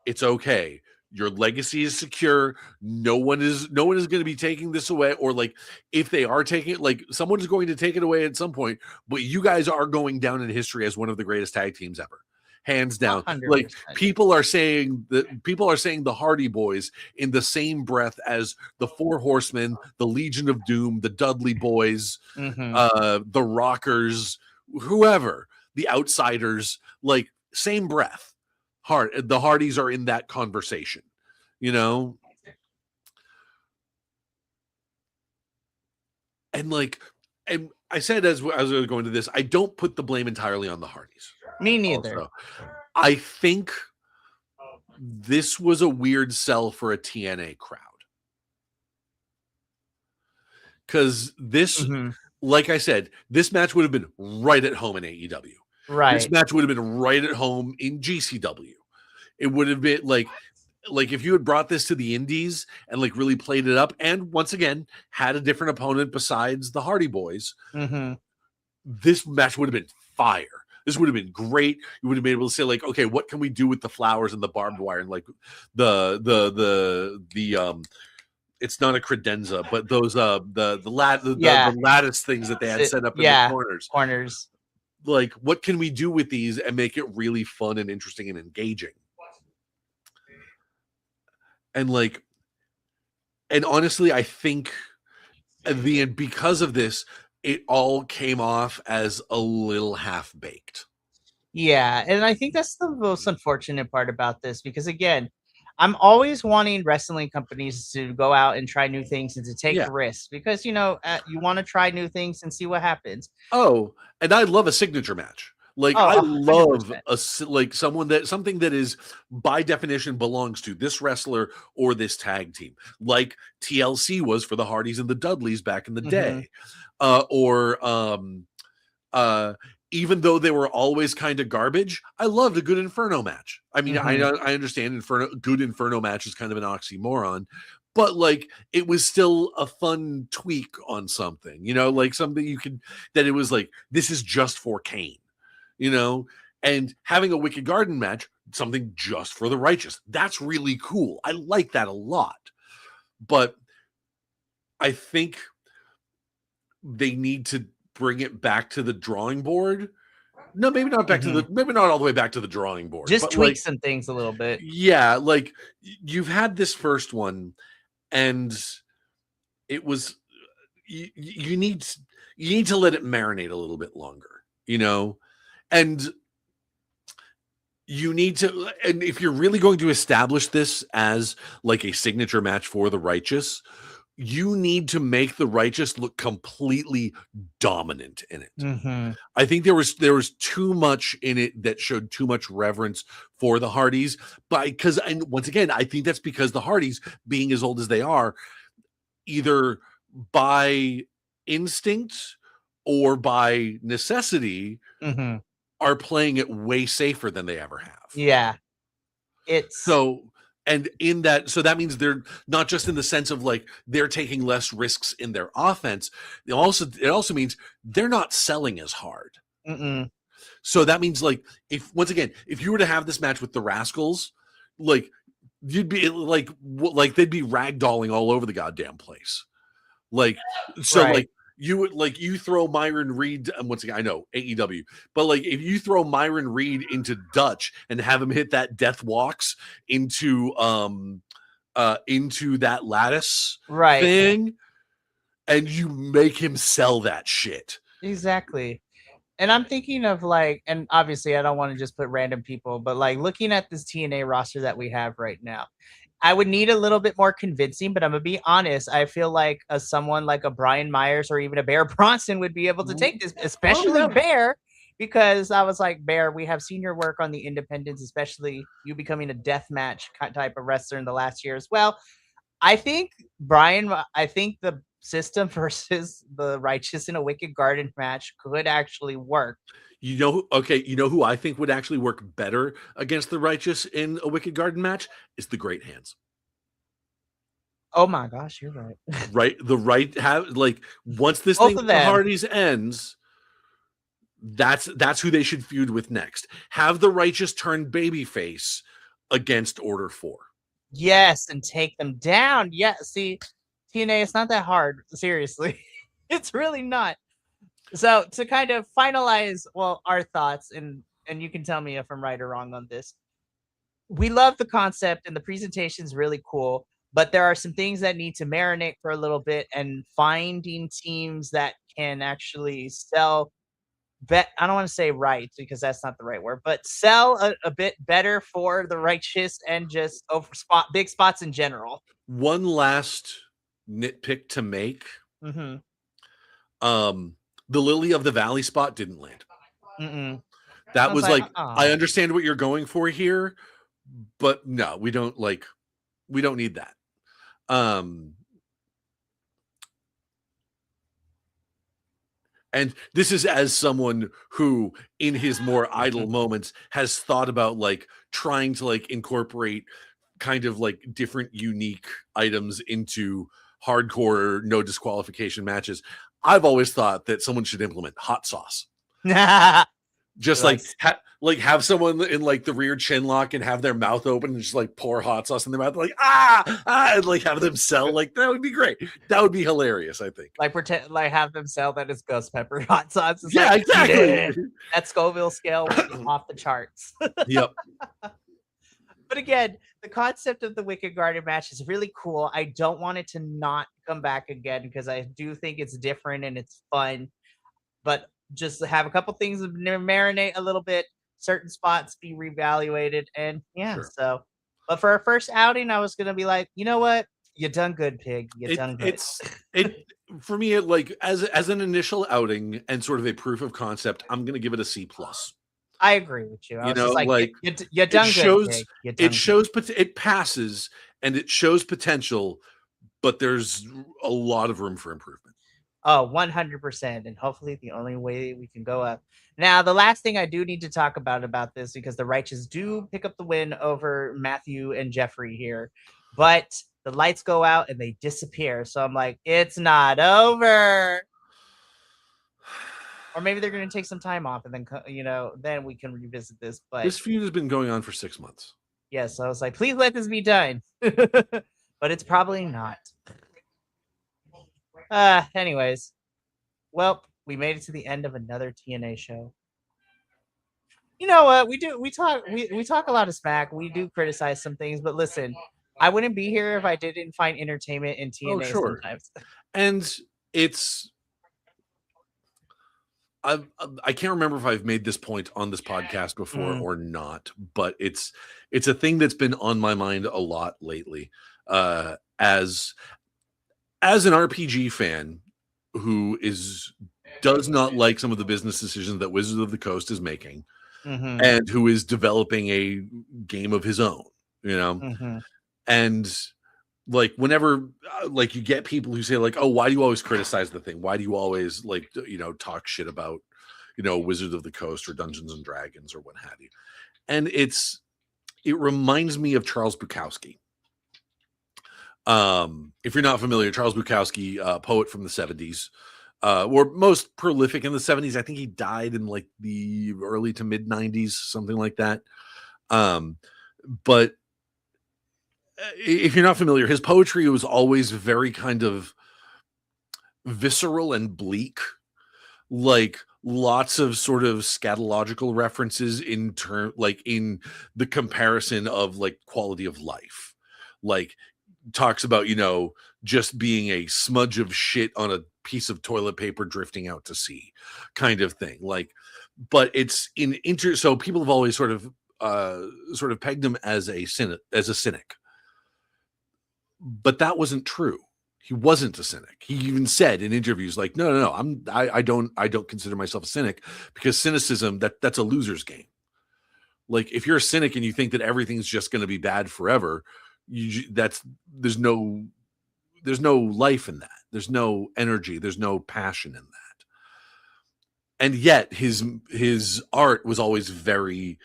it's okay. Your legacy is secure. No one is going to be taking this away, or like if they are taking it, like someone is going to take it away at some point, but you guys are going down in history as one of the greatest tag teams ever. Hands down. 100%. Like people are saying the Hardy Boys in the same breath as the Four Horsemen, the Legion of Doom, the Dudley Boys, the Rockers, whoever, the Outsiders, like same breath. The Hardys are in that conversation, you know? And like, and I said as I was going to this, I don't put the blame entirely on the Hardys. Me neither. Also, I think this was a weird sell for a TNA crowd. Because this, like I said, this match would have been right at home in AEW. Right. This match would have been right at home in GCW. It would have been like if you had brought this to the indies and like really played it up, and once again had a different opponent besides the Hardy Boys, this match would have been fire. This would have been great. You would have been able to say like, okay, what can we do with the flowers and the barbed wire and like the it's not a credenza, but those the lattice things that they had set up in the corners. Like, what can we do with these and make it really fun and interesting and engaging? And like, and honestly, I think because of this, it all came off as a little half-baked. Yeah, and I think that's the most unfortunate part about this, because again, I'm always wanting wrestling companies to go out and try new things and to take risks, because you know you want to try new things and see what happens. Oh, and I love a signature match. Like I love something that is by definition belongs to this wrestler or this tag team, like TLC was for the Hardys and the Dudleys back in the day, even though they were always kind of garbage, I loved a good Inferno match. I mean, I understand good Inferno match is kind of an oxymoron, but like it was still a fun tweak on something, you know, like something that it was like, this is just for Kane, you know, and having a Wicked Garden match, something just for the Righteous. That's really cool. I like that a lot. But I think they need to bring it back to the drawing board. No, maybe not back to maybe not all the way back to the drawing board. Just tweak some things a little bit. Yeah, like you've had this first one, and it was you need to let it marinate a little bit longer, you know, and you need to, and if you're really going to establish this as like a signature match for the Righteous, you need to make the Righteous look completely dominant in it. I think there was too much in it that showed too much reverence for the Hardys, and once again, I think that's because the Hardys, being as old as they are, either by instinct or by necessity, are playing it way safer than they ever have. Yeah. And in that, so that means they're not just in the sense of like they're taking less risks in their offense. It also means they're not selling as hard. So that means like if you were to have this match with the Rascals, like you'd be like they'd be ragdolling all over the goddamn place. Like so, like you would you throw Myron Reed, and once again, I know AEW, but like if you throw Myron Reed into Dutch and have him hit that death walks into that lattice thing, and you make him sell that shit. Exactly. And I'm thinking of like, and obviously I don't want to just put random people, but like looking at this TNA roster that we have right now, I would need a little bit more convincing, but I'm gonna be honest. I feel like someone like a Brian Myers or even a Bear Bronson would be able to take this, Oh especially yeah. Bear, because I was like, Bear, we have seen your work on the independents, especially you becoming a death match type of wrestler in the last year as well. I think I think the system versus the Righteous in a Wicked Garden match could actually work. Okay, you know who I think would actually work better against the Righteous in a Wicked Garden match is the Great Hands. Oh my gosh, you're right. Right, the right have like once this Both thing of with the them. Hardys ends, that's who they should feud with next. Have the Righteous turn babyface against Order 4. Yes, and take them down. Yeah, see, TNA, it's not that hard. Seriously, it's really not. So to kind of finalize, well, our thoughts, and you can tell me if I'm right or wrong on this. We love the concept, and the presentation is really cool. But there are some things that need to marinate for a little bit, and finding teams that can actually sell I don't want to say right because that's not the right word, but sell a bit better for the Righteous and just over big spots in general. One last nitpick to make. Mhm. The Lily of the Valley spot didn't land. Mm-mm. I That was was like, like, I "Oh." understand what you're going for here, but no, we don't need that. Um and this is as someone who in his more idle moments has thought about like trying to like incorporate kind of like different unique items into hardcore no disqualification matches. I've always thought that someone should implement hot sauce. Just like Yes. have someone in like the rear chin lock and have their mouth open and just like pour hot sauce in their mouth, like and like have them sell. Like that would be great. That would be hilarious, I think. Like pretend like have them sell that as ghost pepper hot sauce. It's Yeah, like, eat exactly. it. That Scoville scale will be off the charts. Yep. But again, the concept of the Wicked Garden match is really cool. I don't want it to not come back again because I do think it's different and it's fun. But just have a couple things marinate a little bit, certain spots be reevaluated, and yeah. Sure. So, but for our first outing, I was gonna be like, you know what, you done good, pig. You It done good. it's it for me. It like as an initial outing and sort of a proof of concept, I'm gonna give it a C plus. I agree with you. I You was know, just like, like you it done good, shows pig. You done good. it passes and it shows potential, but there's a lot of room for improvement. Oh, 100%. And hopefully the only way we can go up. Now, the last thing I do need to talk about this because the Righteous do pick up the win over Matthew and Jeffrey here, but the lights go out and they disappear. So I'm like, it's not over. Or maybe they're going to take some time off and then, then we can revisit this. But This feud has been going on for 6 months. yes, I was like, please let this be done. But it's probably not. Anyways, well, we made it to the end of another TNA show. You know what? We talk a lot of smack. We do criticize some things, but listen, I wouldn't be here if I didn't find entertainment in Oh, TNA sure. sometimes. And it's I can't remember if I've made this point on this podcast before or not, but it's a thing that's been on my mind a lot lately. As an RPG fan who does not like some of the business decisions that Wizards of the Coast is making, and who is developing a game of his own, you know, and like whenever like you get people who say like, oh, why do you always criticize the thing? Why do you always like, talk shit about, Wizards of the Coast or Dungeons and Dragons or what have you? And it reminds me of Charles Bukowski. If you're not familiar, Charles Bukowski, poet from the 70s, or most prolific in the 70s. I think he died in like the early to mid 90s, something like that. But if you're not familiar, his poetry was always very kind of visceral and bleak, like lots of sort of scatological references in the comparison of like quality of life, like talks about just being a smudge of shit on a piece of toilet paper drifting out to sea kind of thing, like but it's so people have always sort of pegged him as a cynic, but that wasn't true. He wasn't a cynic. He even said in interviews like, no, I don't consider myself a cynic, because cynicism, that's a loser's game. Like, if you're a cynic and you think that everything's just going to be bad forever, there's no life in that. There's no energy. There's no passion in that. And yet his art was always very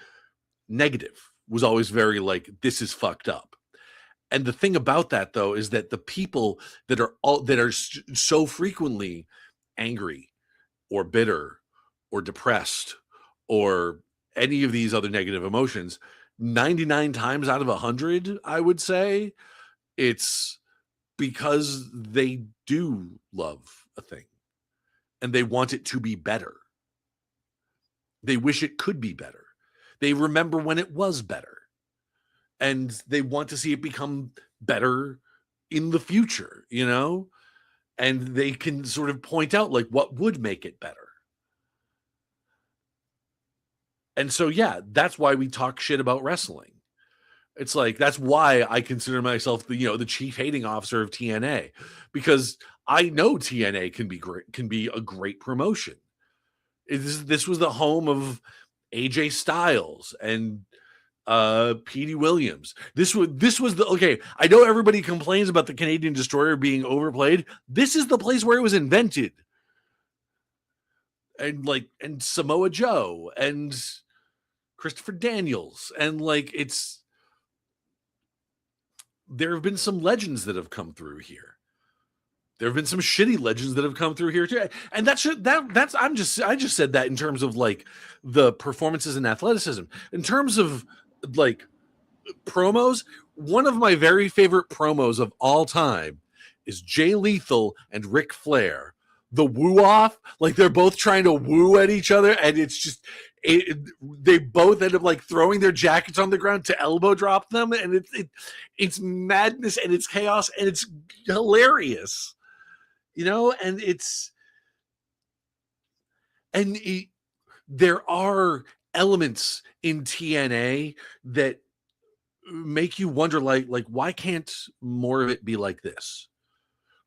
negative, was always very like, this is fucked up. And the thing about that, though, is that the people that are so frequently angry or bitter or depressed or any of these other negative emotions, 99 times out of 100, I would say, it's because they do love a thing and they want it to be better. They wish it could be better. They remember when it was better, and they want to see it become better in the future, and they can sort of point out like what would make it better. And so, yeah, that's why we talk shit about wrestling. It's like, that's why I consider myself the chief hating officer of TNA, because I know TNA can be a great promotion. This was the home of AJ Styles and Petey Williams. This was the okay. I know everybody complains about the Canadian Destroyer being overplayed. This is the place where it was invented. And Samoa Joe and Christopher Daniels, and there have been some legends that have come through here. There have been some shitty legends that have come through here too, and I just said that in terms of like the performances and athleticism. In terms of like promos, one of my very favorite promos of all time is Jay Lethal and Ric Flair. The woo off, like they're both trying to woo at each other, and it's just they both end up like throwing their jackets on the ground to elbow drop them, and it's madness and it's chaos and it's hilarious. There are elements in TNA that make you wonder, like why can't more of it be like this?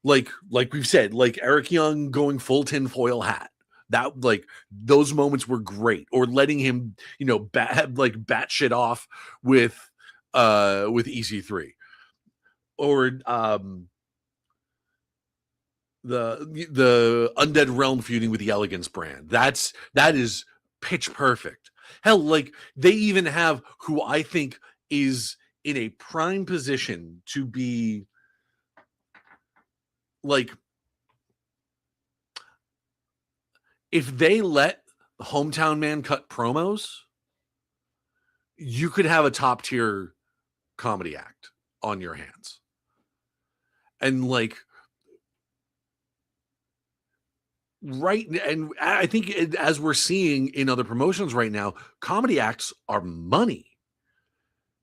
Like we've said, like Eric Young going full tinfoil hat. That, like, those moments were great. Or letting him, bat shit off with EC3, or the Undead Realm feuding with the Elegance brand. That is pitch perfect. Hell, like they even have who I think is in a prime position to be like, if they let Hometown Man cut promos, you could have a top tier comedy act on your hands. And like, right, and I think as we're seeing in other promotions right now, comedy acts are money.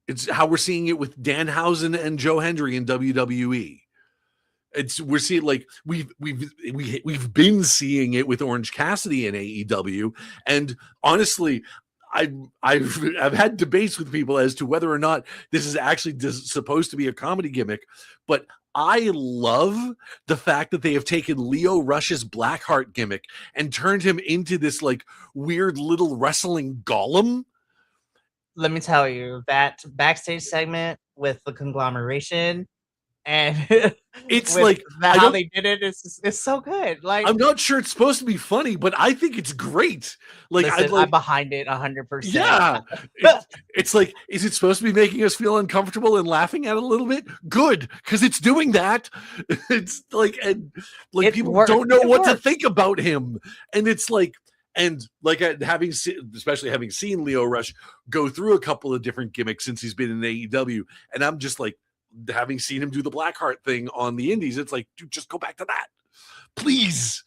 It's how we're seeing it with Danhausen and Joe Hendry in WWE. We're seeing, like, we've been seeing it with Orange Cassidy in AEW, and honestly, I've had debates with people as to whether or not this is actually supposed to be a comedy gimmick, but I love the fact that they have taken Leo Rush's Blackheart gimmick and turned him into this like weird little wrestling golem. Let me tell you, that backstage segment with the conglomeration and it's like how they did it is so good. Like, I'm not sure it's supposed to be funny, but I think it's great. Like, listen, I'm behind it 100%. Yeah, it's like, is it supposed to be making us feel uncomfortable and laughing at it a little bit? Good, because it's doing that. It's like, and like, people don't know what to think about him, and it's like, and like, especially having seen Leo Rush go through a couple of different gimmicks since he's been in AEW, and I'm just like, having seen him do the Blackheart thing on the indies, it's like, dude, just go back to that, please.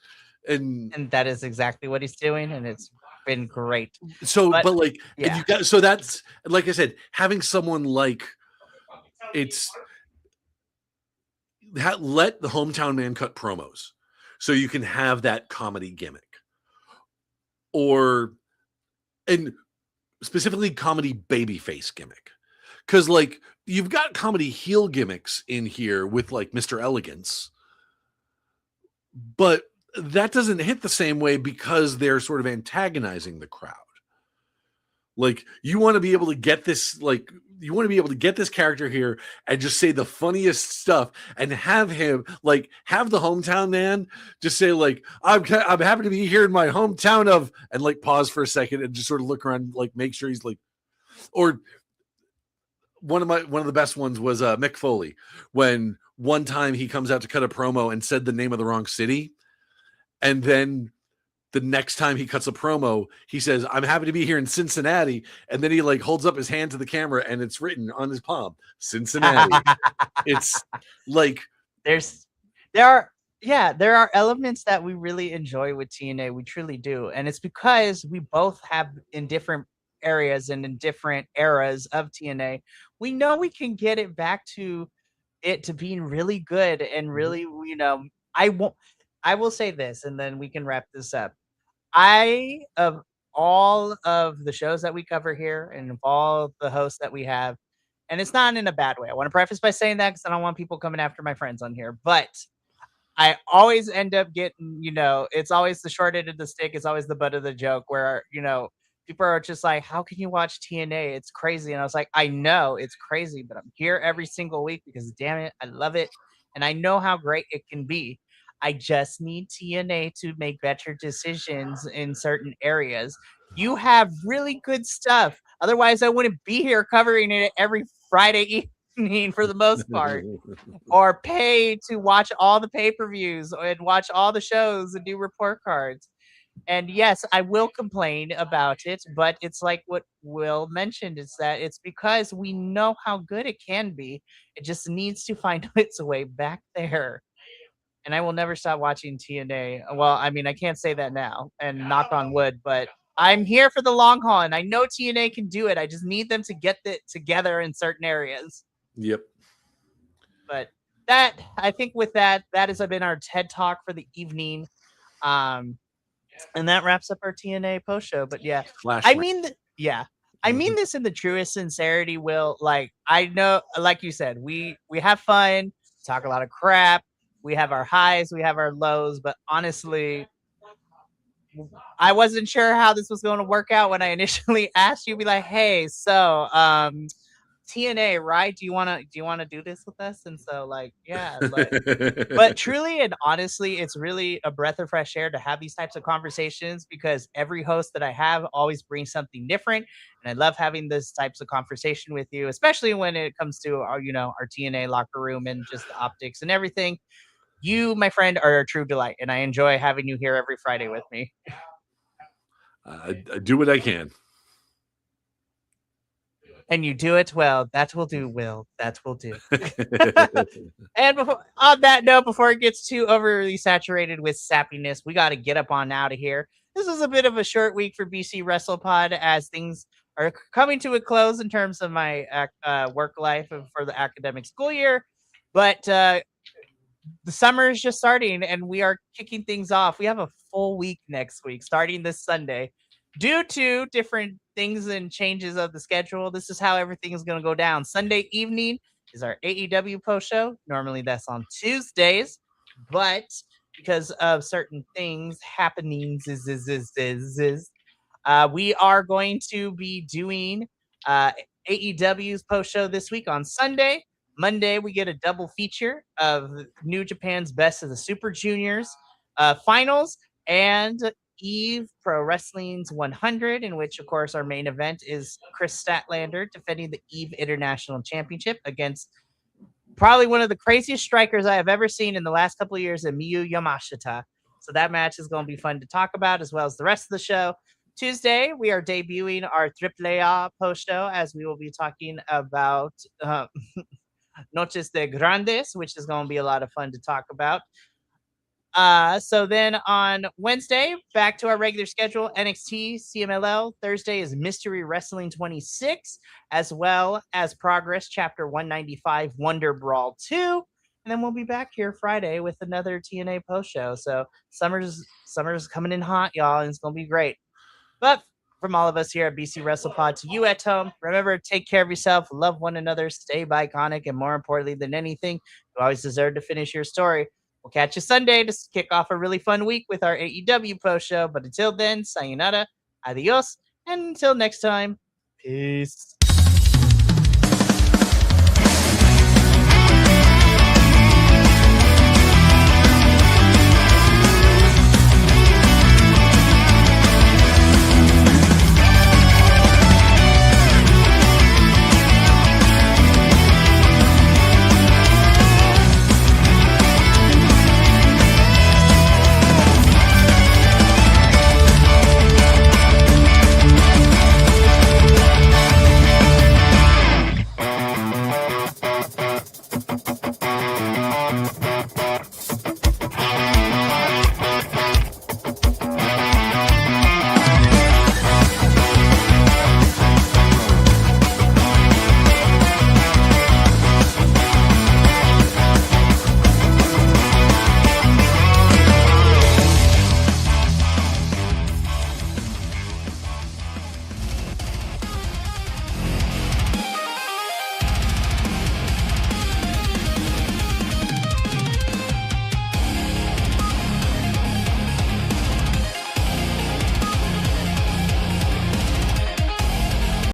And that is exactly what he's doing, and it's been great. So, but like, yeah. So that's, like I said, having someone like, let the Hometown Man cut promos so you can have that comedy gimmick, or and specifically comedy babyface gimmick. Because like you've got comedy heel gimmicks in here with like Mr. Elegance, but that doesn't hit the same way because they're sort of antagonizing the crowd. Like you want to be able to get this, like you want to be able to get this character here and just say the funniest stuff and have him like have the hometown man just say like I'm happy to be here in my hometown of, and like pause for a second and just sort of look around, like make sure he's like, or one of the best ones was Mick Foley, when one time he comes out to cut a promo and said the name of the wrong city, and then the next time he cuts a promo, he says, "I'm happy to be here in Cincinnati," and then he like holds up his hand to the camera and it's written on his palm, Cincinnati. It's like There's there are there are elements that we really enjoy with TNA. We truly do. And it's because we both have in different areas and in different eras of TNA, we know we can get it back to it to being really good and really, I won't I will say this and then we can wrap this up. I of all of the shows that we cover here and of all the hosts that we have, and it's not in a bad way. I want to preface by saying that because I don't want people coming after my friends on here, but I always end up getting, it's always the short end of the stick. It's always the butt of the joke where, people are just like, how can you watch TNA? It's crazy. And I was like, I know it's crazy, but I'm here every single week because damn it, I love it. And I know how great it can be. I just need TNA to make better decisions in certain areas. You have really good stuff. Otherwise, I wouldn't be here covering it every Friday evening for the most part, or pay to watch all the pay-per-views and watch all the shows and do report cards. And yes, I will complain about it, but it's like what Will mentioned, is that it's because we know how good it can be. It just needs to find its way back there. And I will never stop watching TNA. Well, I mean, I can't say that now and knock on wood, but I'm here for the long haul and I know TNA can do it. I just need them to get it together in certain areas. yep. But that, I think with that has been our TED Talk for the evening. Um, and that wraps up our TNA post show. But yeah, I Flashback. mean, I mean this in the truest sincerity, Will. Like, I know, like you said, we have fun, talk a lot of crap. We have our highs, we have our lows, but honestly, I wasn't sure how this was going to work out when I initially asked you. Be like, hey, so TNA, right? Do you wanna do this with us? And so, like, yeah, but truly and honestly, it's really a breath of fresh air to have these types of conversations because every host that I have always brings something different. And I love having this types of conversation with you, especially when it comes to our TNA locker room and just the optics and everything. You, my friend, are a true delight, and I enjoy having you here every Friday with me. I do what I can. And you do it well. That will do, Will. That will do. And on that note, before it gets too overly saturated with sappiness, we got to get up on out of here. This is a bit of a short week for BC Wrestle Pod as things are coming to a close in terms of my work life for the academic school year. But the summer is just starting and we are kicking things off. We have a full week next week starting this Sunday. Due to different things and changes of the schedule, this is how everything is going to go down. Sunday evening is our AEW post show. Normally that's on Tuesdays, but because of certain things happenings we are going to be doing AEW's post show this week on Sunday. Monday, we get a double feature of New Japan's Best of the Super Juniors finals and Eve Pro Wrestling's 100, in which, of course, our main event is Chris Statlander defending the Eve International Championship against probably one of the craziest strikers I have ever seen in the last couple of years, Miyu Yamashita. So that match is going to be fun to talk about, as well as the rest of the show. Tuesday, we are debuting our AAA post show as we will be talking about Noches de Grandes, which is going to be a lot of fun to talk about. So then on Wednesday, back to our regular schedule, NXT, CMLL. Thursday is Mystery Wrestling 26, as well as Progress Chapter 195, Wonder Brawl 2. And then we'll be back here Friday with another TNA post show. So summer's coming in hot, y'all, and it's gonna be great. But from all of us here at BC Wrestle Pod to you at home, remember, take care of yourself, love one another, stay iconic, and more importantly than anything, you always deserve to finish your story. We'll catch you Sunday to kick off a really fun week with our AEW post show. But until then, sayonara, adios, and until next time, peace.